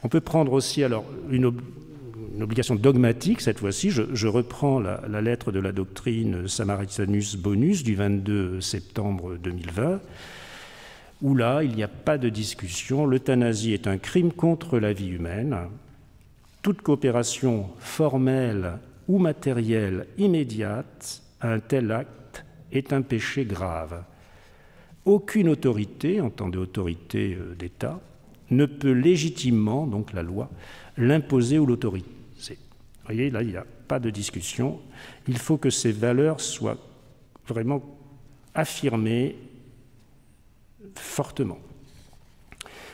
On peut prendre aussi alors une obligation dogmatique, cette fois-ci, je reprends la lettre de la doctrine Samaritanus Bonus du 22 septembre 2020, où là, il n'y a pas de discussion, l'euthanasie est un crime contre la vie humaine, toute coopération formelle ou matérielle immédiate à un tel acte est un péché grave. Aucune autorité, entendez autorité d'État, ne peut légitimement, donc la loi, l'imposer ou l'autoriser. Vous voyez, là, il n'y a pas de discussion. Il faut que ces valeurs soient vraiment affirmées fortement.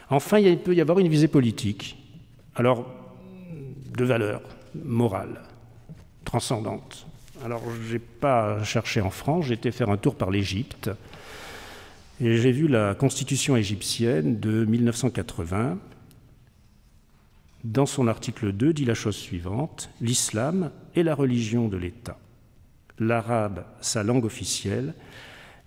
Enfin, il peut y avoir une visée politique, alors de valeurs morales, transcendantes. Alors, je n'ai pas cherché en France, j'ai été faire un tour par l'Égypte, et j'ai vu la constitution égyptienne de 1980. Dans son article 2, dit la chose suivante, « L'islam est la religion de l'État. L'arabe, sa langue officielle,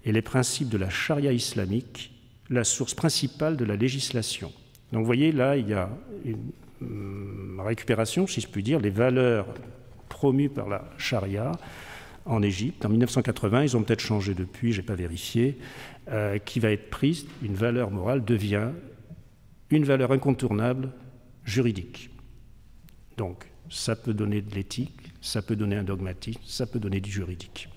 et les principes de la charia islamique, la source principale de la législation. » Donc vous voyez, là, il y a une récupération, si je puis dire, les valeurs promues par la charia en Égypte. En 1980, ils ont peut-être changé depuis, je n'ai pas vérifié, qui va être prise, une valeur morale devient une valeur incontournable juridique. Donc, ça peut donner de l'éthique, ça peut donner un dogmatisme, ça peut donner du juridique.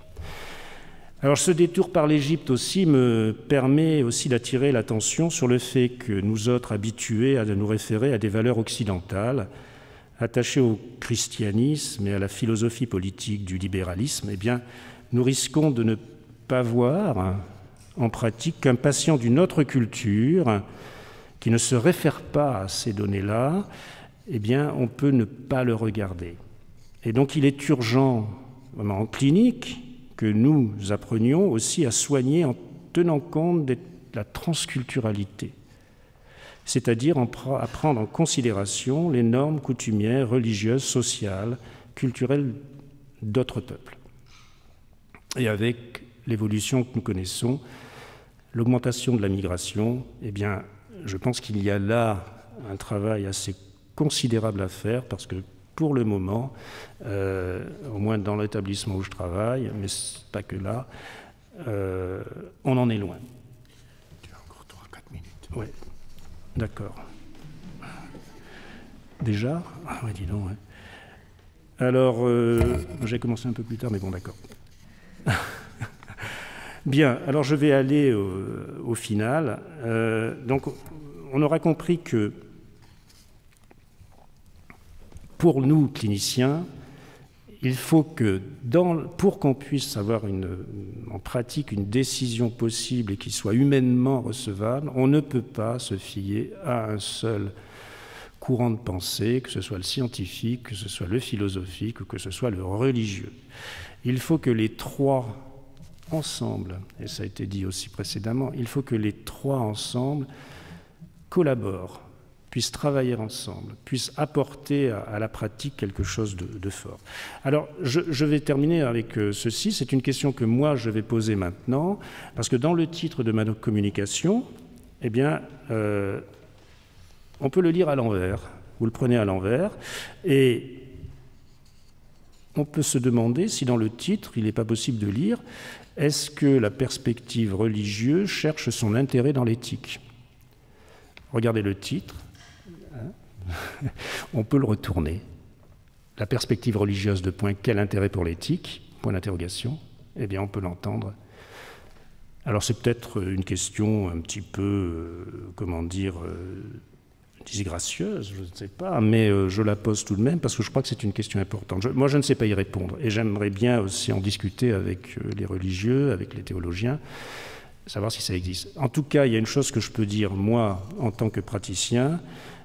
Alors, ce détour par l'Égypte aussi me permet aussi d'attirer l'attention sur le fait que nous autres habitués à nous référer à des valeurs occidentales, attachées au christianisme et à la philosophie politique du libéralisme, eh bien, nous risquons de ne pas voir en pratique qu'un patient d'une autre culture qui ne se réfère pas à ces données-là, eh bien, on peut ne pas le regarder. Et donc, il est urgent, vraiment en clinique, que nous apprenions aussi à soigner en tenant compte de la transculturalité, c'est-à-dire à prendre en considération les normes coutumières, religieuses, sociales, culturelles d'autres peuples. Et avec l'évolution que nous connaissons, l'augmentation de la migration, eh bien, je pense qu'il y a là un travail assez considérable à faire parce que pour le moment, au moins dans l'établissement où je travaille, mais pas que là, on en est loin. Tu as encore 3-4 minutes. Oui, d'accord. Déjà ? Ah oui, dis donc. Ouais. Alors, j'ai commencé un peu plus tard, mais bon, d'accord. Bien, alors je vais aller au final. Donc, on aura compris que pour nous, cliniciens, il faut que, pour qu'on puisse avoir en pratique une décision possible et qui soit humainement recevable, on ne peut pas se fier à un seul courant de pensée, que ce soit le scientifique, que ce soit le philosophique ou que ce soit le religieux. Il faut que les trois ensemble, et ça a été dit aussi précédemment, il faut que les trois ensemble collaborent puissent travailler ensemble, puissent apporter à la pratique quelque chose de fort. Alors, je vais terminer avec ceci. C'est une question que moi, je vais poser maintenant, parce que dans le titre de ma communication, eh bien, on peut le lire à l'envers. Vous le prenez à l'envers, et on peut se demander si dans le titre, il n'est pas possible de lire « Est-ce que la perspective religieuse cherche son intérêt dans l'éthique ?» Regardez le titre. On peut le retourner. La perspective religieuse de point, quel intérêt pour l'éthique? Point d'interrogation. Eh bien, on peut l'entendre. Alors, c'est peut-être une question un petit peu, comment dire, disgracieuse, je ne sais pas, mais je la pose tout de même parce que je crois que c'est une question importante. Moi, je ne sais pas y répondre et j'aimerais bien aussi en discuter avec les religieux, avec les théologiens, savoir si ça existe. En tout cas, il y a une chose que je peux dire, moi, en tant que praticien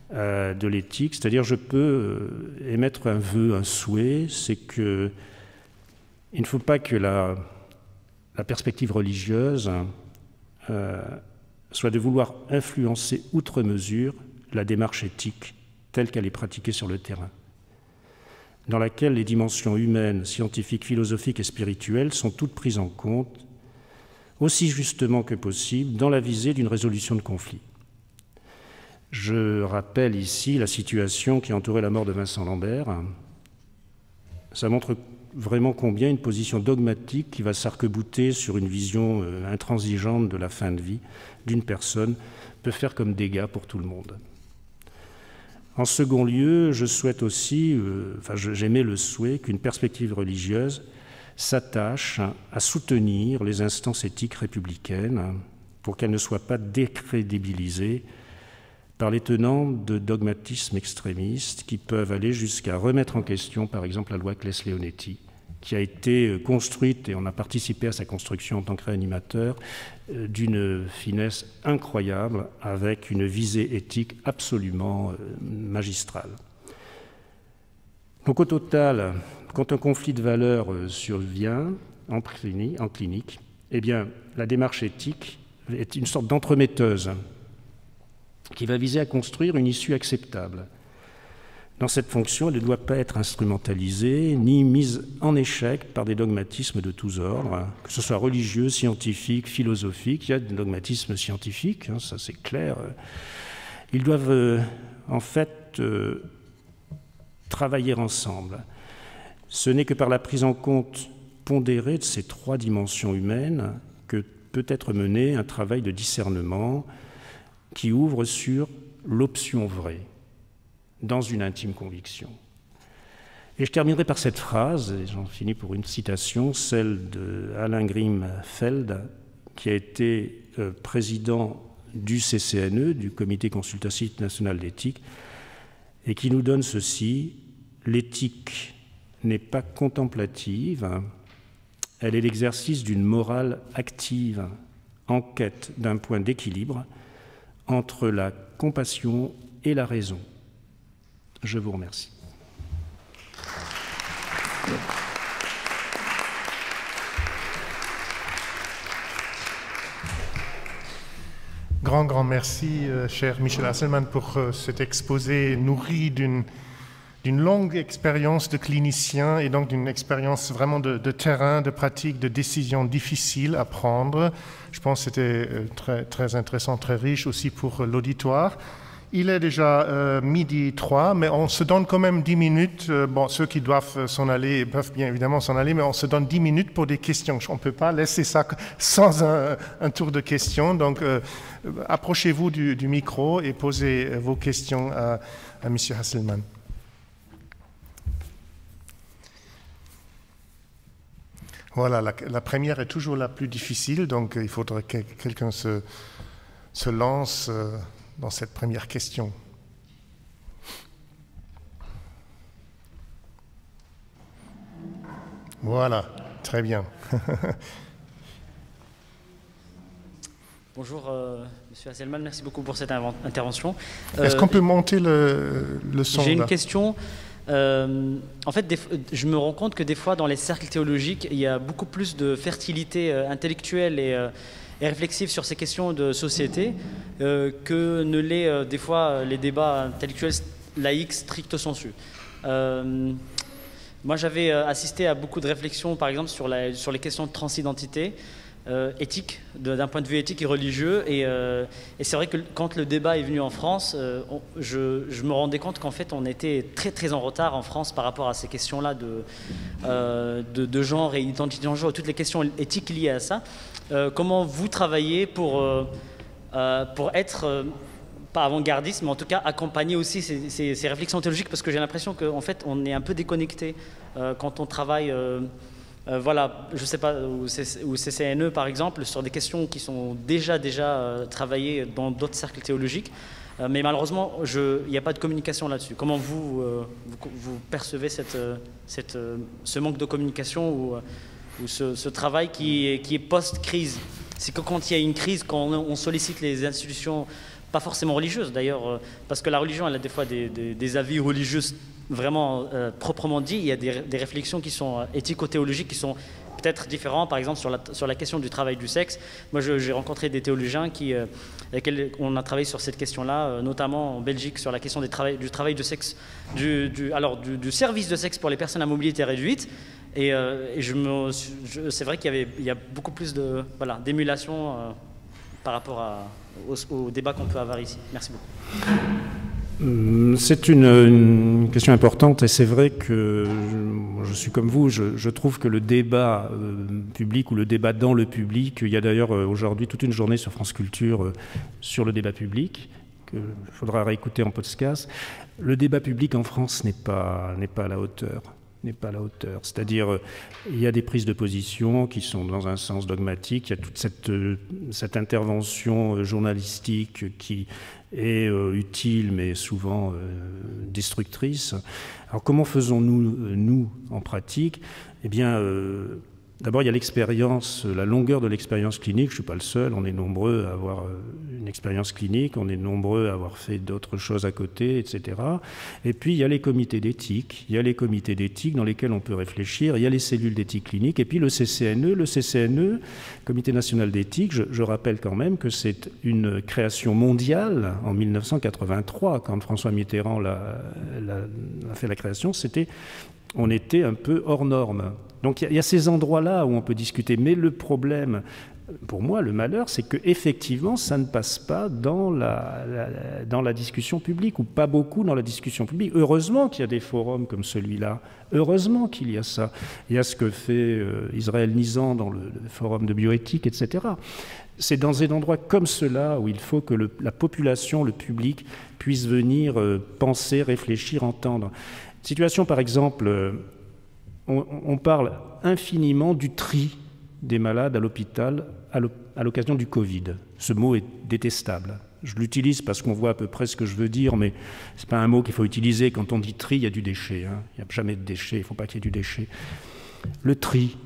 de l'éthique, c'est-à-dire je peux émettre un vœu, un souhait, c'est que il ne faut pas que la perspective religieuse soit de vouloir influencer outre mesure la démarche éthique telle qu'elle est pratiquée sur le terrain, dans laquelle les dimensions humaines, scientifiques, philosophiques et spirituelles sont toutes prises en compte aussi justement que possible dans la visée d'une résolution de conflit. Je rappelle ici la situation qui a entouré la mort de Vincent Lambert. Ça montre vraiment combien une position dogmatique qui va s'arc-bouter sur une vision intransigeante de la fin de vie d'une personne peut faire comme dégâts pour tout le monde. En second lieu, je souhaite aussi, j'émets le souhait qu'une perspective religieuse s'attache à soutenir les instances éthiques républicaines pour qu'elles ne soient pas décrédibilisées par les tenants de dogmatismes extrémistes qui peuvent aller jusqu'à remettre en question, par exemple, la loi Claes-Leonetti, qui a été construite, et on a participé à sa construction en tant que réanimateur, d'une finesse incroyable, avec une visée éthique absolument magistrale. Donc au total, quand un conflit de valeurs survient en clinique, eh bien, la démarche éthique est une sorte d'entremetteuse qui va viser à construire une issue acceptable. Dans cette fonction, elle ne doit pas être instrumentalisée ni mise en échec par des dogmatismes de tous ordres, que ce soit religieux, scientifique, philosophique. Il y a des dogmatismes scientifiques, ça c'est clair. Ils doivent en fait travailler ensemble. Ce n'est que par la prise en compte pondérée de ces trois dimensions humaines que peut être mené un travail de discernement qui ouvre sur l'option vraie, dans une intime conviction. Et je terminerai par cette phrase, et j'en finis pour une citation, celle d'Alain Grimfeld, qui a été président du CCNE, du Comité consultatif national d'éthique, et qui nous donne ceci: l'éthique n'est pas contemplative, elle est l'exercice d'une morale active, en quête d'un point d'équilibre entre la compassion et la raison. Je vous remercie. Grand merci, cher Michel Hasselmann, pour cet exposé nourri d'une longue expérience de clinicien et donc d'une expérience vraiment de terrain, de pratique, de décisions difficiles à prendre. Je pense que c'était très intéressant, très riche aussi pour l'auditoire. Il est déjà 12h03, mais on se donne quand même 10 minutes. Bon, ceux qui doivent s'en aller peuvent bien évidemment s'en aller, mais on se donne 10 minutes pour des questions. On ne peut pas laisser ça sans un tour de questions. Donc, approchez-vous du micro et posez vos questions à M. Hasselmann. Voilà, la première est toujours la plus difficile, donc il faudrait que quelqu'un se lance dans cette première question. Voilà, très bien. Bonjour, Monsieur Hasselmann, merci beaucoup pour cette intervention. Est-ce qu'on peut monter le son? J'ai une question. En fait, je me rends compte que des fois, dans les cercles théologiques, il y a beaucoup plus de fertilité intellectuelle et réflexive sur ces questions de société que ne l'est des fois les débats intellectuels laïques stricto sensu. Moi, j'avais assisté à beaucoup de réflexions, par exemple, sur les questions de transidentité, éthique, d'un point de vue éthique et religieux. Et c'est vrai que quand le débat est venu en France, je me rendais compte qu'en fait, on était très très en retard en France par rapport à ces questions-là de genre et identité de genre, toutes les questions éthiques liées à ça. Comment vous travaillez pour être pas avant-gardiste, mais en tout cas accompagner aussi ces réflexions théologiques, parce que j'ai l'impression qu'en fait on est un peu déconnecté quand on travaille, voilà, je sais pas, ou CCNE par exemple, sur des questions qui sont déjà travaillées dans d'autres cercles théologiques, mais malheureusement il n'y a pas de communication là-dessus. Comment vous percevez ce manque de communication ou ce travail qui est post-crise? C'est que quand il y a une crise, quand on sollicite les institutions, pas forcément religieuses d'ailleurs, parce que la religion elle a des fois des avis religieux vraiment proprement dit. Il y a des réflexions qui sont éthico-théologiques qui sont peut-être différents, par exemple sur la question du travail du sexe. Moi j'ai rencontré des théologiens avec lesquels on a travaillé sur cette question-là, notamment en Belgique sur la question du travail de sexe, du service de sexe pour les personnes à mobilité réduite. Et c'est vrai qu'il y a beaucoup plus d'émulation par rapport au débat qu'on peut avoir ici. Merci beaucoup. C'est une question importante et c'est vrai que je suis comme vous, je trouve que le débat public ou le débat dans le public, il y a d'ailleurs aujourd'hui toute une journée sur France Culture sur le débat public, qu'il faudra réécouter en podcast. Le débat public en France n'est pas à la hauteur. C'est-à-dire, il y a des prises de position qui sont dans un sens dogmatique, il y a toute cette intervention journalistique qui est utile mais souvent destructrice. Alors comment faisons-nous, nous, en pratique? Eh bien, d'abord, il y a l'expérience, la longueur de l'expérience clinique. Je ne suis pas le seul, on est nombreux à avoir une expérience clinique, on est nombreux à avoir fait d'autres choses à côté, etc. Et puis, il y a les comités d'éthique. Il y a les comités d'éthique dans lesquels on peut réfléchir. Il y a les cellules d'éthique clinique. Et puis, le CCNE, Comité national d'éthique, je rappelle quand même que c'est une création mondiale en 1983, quand François Mitterrand a fait la création, on était un peu hors norme. Donc il y a ces endroits-là où on peut discuter. Mais le problème, pour moi, le malheur, c'est qu'effectivement, ça ne passe pas dans la discussion publique, ou pas beaucoup dans la discussion publique. Heureusement qu'il y a des forums comme celui-là. Heureusement qu'il y a ça. Il y a ce que fait Israël Nizan dans le forum de bioéthique, etc. C'est dans des endroits comme cela où il faut que la population, le public, puisse venir penser, réfléchir, entendre. Situation, par exemple, on parle infiniment du tri des malades à l'hôpital à l'occasion du Covid. Ce mot est détestable. Je l'utilise parce qu'on voit à peu près ce que je veux dire, mais ce n'est pas un mot qu'il faut utiliser. Quand on dit tri, il y a du déchet. Il n'y a jamais de déchet, il ne faut pas qu'il y ait du déchet. Le tri.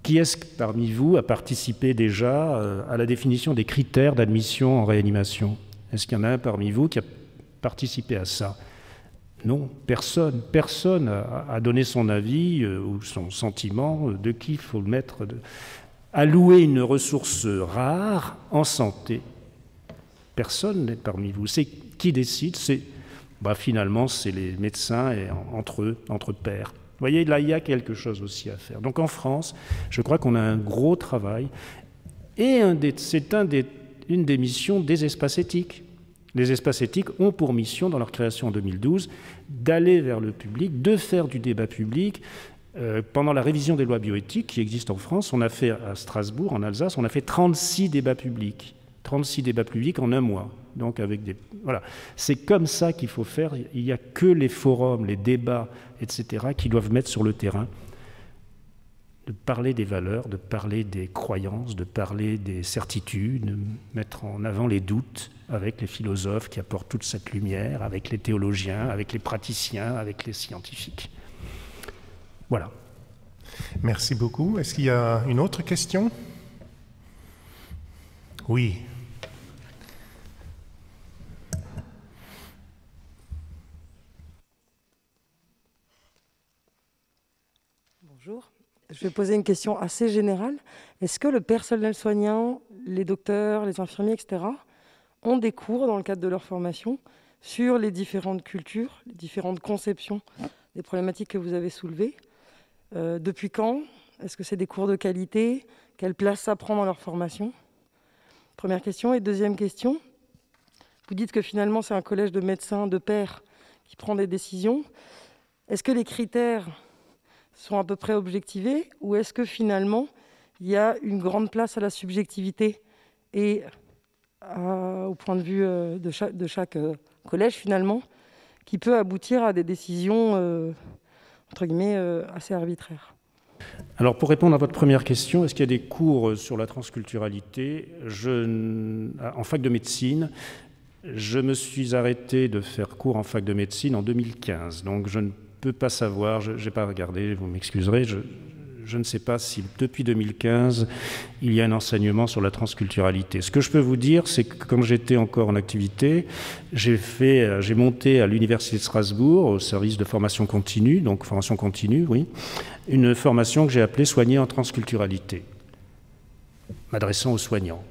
Qui est-ce parmi vous a participé déjà à la définition des critères d'admission en réanimation? Est-ce qu'il y en a un parmi vous qui a participé à ça? Non, personne. Personne a donné son avis ou son sentiment de qui il faut le mettre. Allouer une ressource rare en santé. Personne n'est parmi vous. C'est qui décide? Finalement, c'est les médecins et entre eux, entre pairs. Vous voyez, là, il y a quelque chose aussi à faire. Donc en France, je crois qu'on a un gros travail. Et c'est une des missions des espaces éthiques. Les espaces éthiques ont pour mission, dans leur création en 2012, d'aller vers le public, de faire du débat public. Pendant la révision des lois bioéthiques qui existent en France, on a fait à Strasbourg, en Alsace, on a fait 36 débats publics. 36 débats publics en un mois. Donc voilà. C'est comme ça qu'il faut faire. Il n'y a que les forums, les débats, etc., qui doivent mettre sur le terrain, de parler des valeurs, de parler des croyances, de parler des certitudes, de mettre en avant les doutes avec les philosophes qui apportent toute cette lumière, avec les théologiens, avec les praticiens, avec les scientifiques. Voilà. Merci beaucoup. Est-ce qu'il y a une autre question? Oui. Bonjour. je vais poser une question assez générale. Est-ce que le personnel soignant, les docteurs, les infirmiers, etc., ont des cours dans le cadre de leur formation sur les différentes cultures, les différentes conceptions des problématiques que vous avez soulevées? Depuis quand? Est-ce que c'est des cours de qualité? Quelle place ça prend dans leur formation? Première question. Et deuxième question, vous dites que finalement c'est un collège de médecins, de pairs, qui prend des décisions. Est-ce que les critères sont à peu près objectivés ou est-ce que finalement il y a une grande place à la subjectivité et au point de vue de chaque collège finalement, qui peut aboutir à des décisions entre guillemets assez arbitraires? Alors, pour répondre à votre première question, est-ce qu'il y a des cours sur la transculturalité? En fac de médecine, je me suis arrêté de faire cours en fac de médecine en 2015. Donc, je ne peux pas savoir, je n'ai pas regardé, vous m'excuserez, je ne sais pas si depuis 2015, il y a un enseignement sur la transculturalité. Ce que je peux vous dire, c'est que quand j'étais encore en activité, j'ai monté à l'Université de Strasbourg, au service de formation continue, donc formation continue, oui, une formation que j'ai appelée « Soigner en transculturalité », m'adressant aux soignants,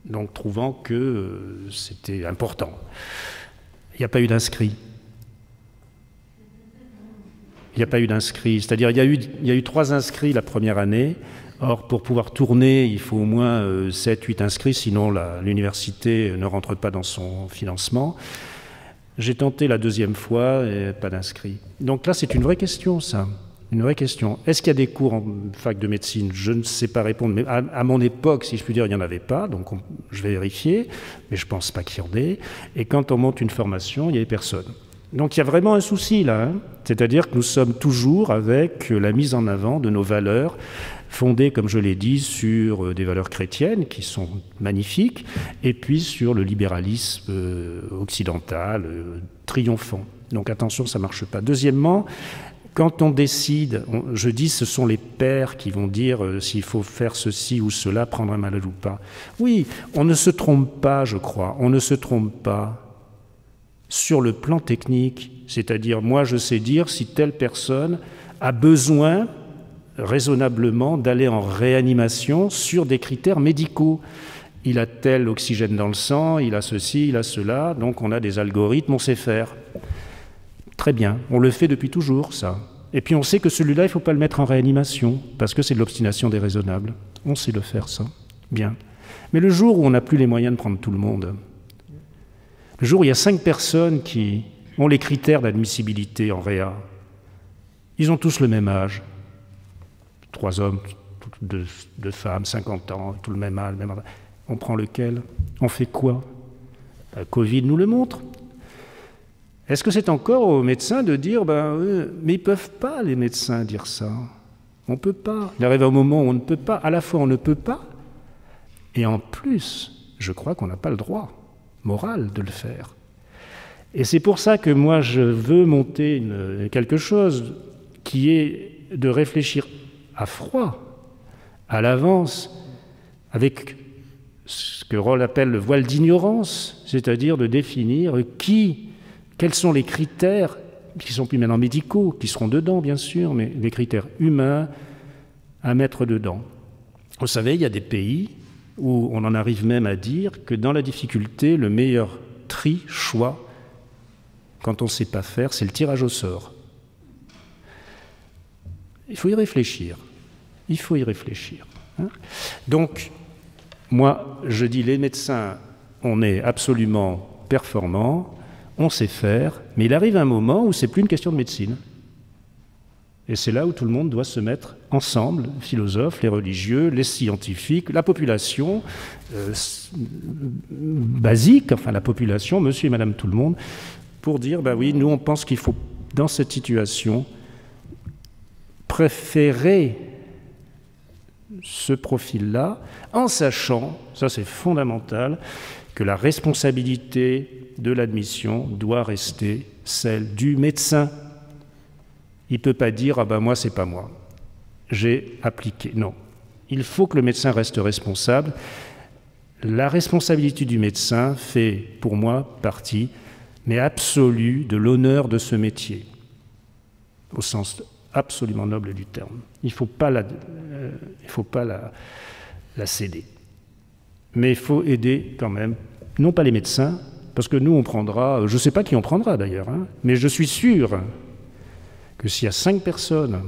donc trouvant que c'était important. Il n'y a pas eu d'inscrits. Il n'y a pas eu d'inscrits, c'est-à-dire il y a eu 3 inscrits la première année. Or, pour pouvoir tourner, il faut au moins 7-8 inscrits, sinon l'université ne rentre pas dans son financement. J'ai tenté la deuxième fois et pas d'inscrits. Donc là, c'est une vraie question, ça. Une vraie question. Est-ce qu'il y a des cours en fac de médecine? Je ne sais pas répondre, mais à mon époque, si je puis dire, il n'y en avait pas, donc je vais vérifier, mais je ne pense pas qu'il y en ait. Et quand on monte une formation, il n'y avait personne. Donc il y a vraiment un souci là, hein. C'est-à-dire que nous sommes toujours avec la mise en avant de nos valeurs, fondées, comme je l'ai dit, sur des valeurs chrétiennes qui sont magnifiques, et puis sur le libéralisme occidental triomphant. Donc attention, ça ne marche pas. Deuxièmement, quand on décide, je dis ce sont les pairs qui vont dire s'il faut faire ceci ou cela, prendre un malade ou pas. Oui, on ne se trompe pas, je crois, on ne se trompe pas sur le plan technique, c'est-à-dire moi je sais dire si telle personne a besoin raisonnablement d'aller en réanimation sur des critères médicaux. Il a tel oxygène dans le sang, il a ceci, il a cela, donc on a des algorithmes, on sait faire. Très bien, on le fait depuis toujours, ça. Et puis on sait que celui-là, il ne faut pas le mettre en réanimation, parce que c'est de l'obstination déraisonnable. On sait le faire, ça. Bien. Mais le jour où on n'a plus les moyens de prendre tout le monde, le jour où il y a 5 personnes qui ont les critères d'admissibilité en réa, ils ont tous le même âge. 3 hommes, 2 femmes, 50 ans, tout le même âge. On prend lequel? On fait quoi? La Covid nous le montre. Est-ce que c'est encore aux médecins de dire mais ils ne peuvent pas, les médecins, dire ça. On ne peut pas. Il arrive un moment où on ne peut pas. À la fois, on ne peut pas. Et en plus, je crois qu'on n'a pas le droit moral de le faire. Et c'est pour ça que moi, je veux monter quelque chose qui est de réfléchir à froid, à l'avance, avec ce que Rawls appelle le voile d'ignorance, c'est-à-dire de définir quels sont les critères qui sont plus maintenant médicaux, qui seront dedans bien sûr, mais les critères humains à mettre dedans. Vous savez, il y a des pays où on en arrive même à dire que dans la difficulté, le meilleur choix, quand on ne sait pas faire, c'est le tirage au sort. Il faut y réfléchir. Il faut y réfléchir. Hein. Donc, moi, je dis, les médecins, on est absolument performants, on sait faire, mais il arrive un moment où c'est plus une question de médecine. Et c'est là où tout le monde doit se mettre ensemble, les philosophes, les religieux, les scientifiques, la population basique, enfin la population, monsieur et madame tout le monde, pour dire, oui, nous on pense qu'il faut, dans cette situation, préférer ce profil-là, en sachant, ça c'est fondamental, que la responsabilité de l'admission doit rester celle du médecin. Il ne peut pas dire « moi, c'est pas moi, j'ai appliqué ». Non, il faut que le médecin reste responsable. La responsabilité du médecin fait, pour moi, partie, mais absolue, de l'honneur de ce métier, au sens absolument noble du terme. Il ne faut pas la céder. Mais il faut aider quand même, non pas les médecins, parce que nous on prendra, je ne sais pas qui on prendra d'ailleurs, hein, mais je suis sûr que s'il y a 5 personnes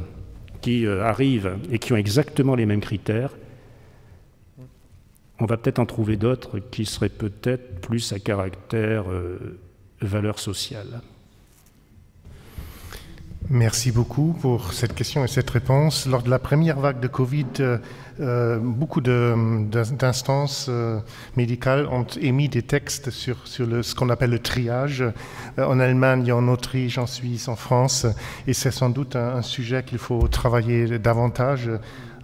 qui arrivent et qui ont exactement les mêmes critères, on va peut-être en trouver d'autres qui seraient peut-être plus à caractère valeur sociale. Merci beaucoup pour cette question et cette réponse. Lors de la première vague de Covid, beaucoup d'instances médicales ont émis des textes sur ce qu'on appelle le triage en Allemagne, en Autriche, en Suisse, en France. Et c'est sans doute un sujet qu'il faut travailler davantage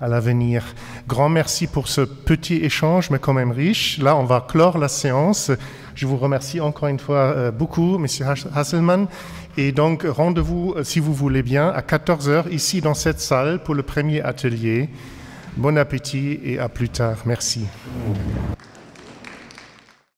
à l'avenir. Grand merci pour ce petit échange, mais quand même riche. Là, on va clore la séance. Je vous remercie encore une fois beaucoup, M. Hasselmann. Et donc, rendez-vous, si vous voulez bien, à 14h, ici dans cette salle, pour le premier atelier. Bon appétit et à plus tard. Merci.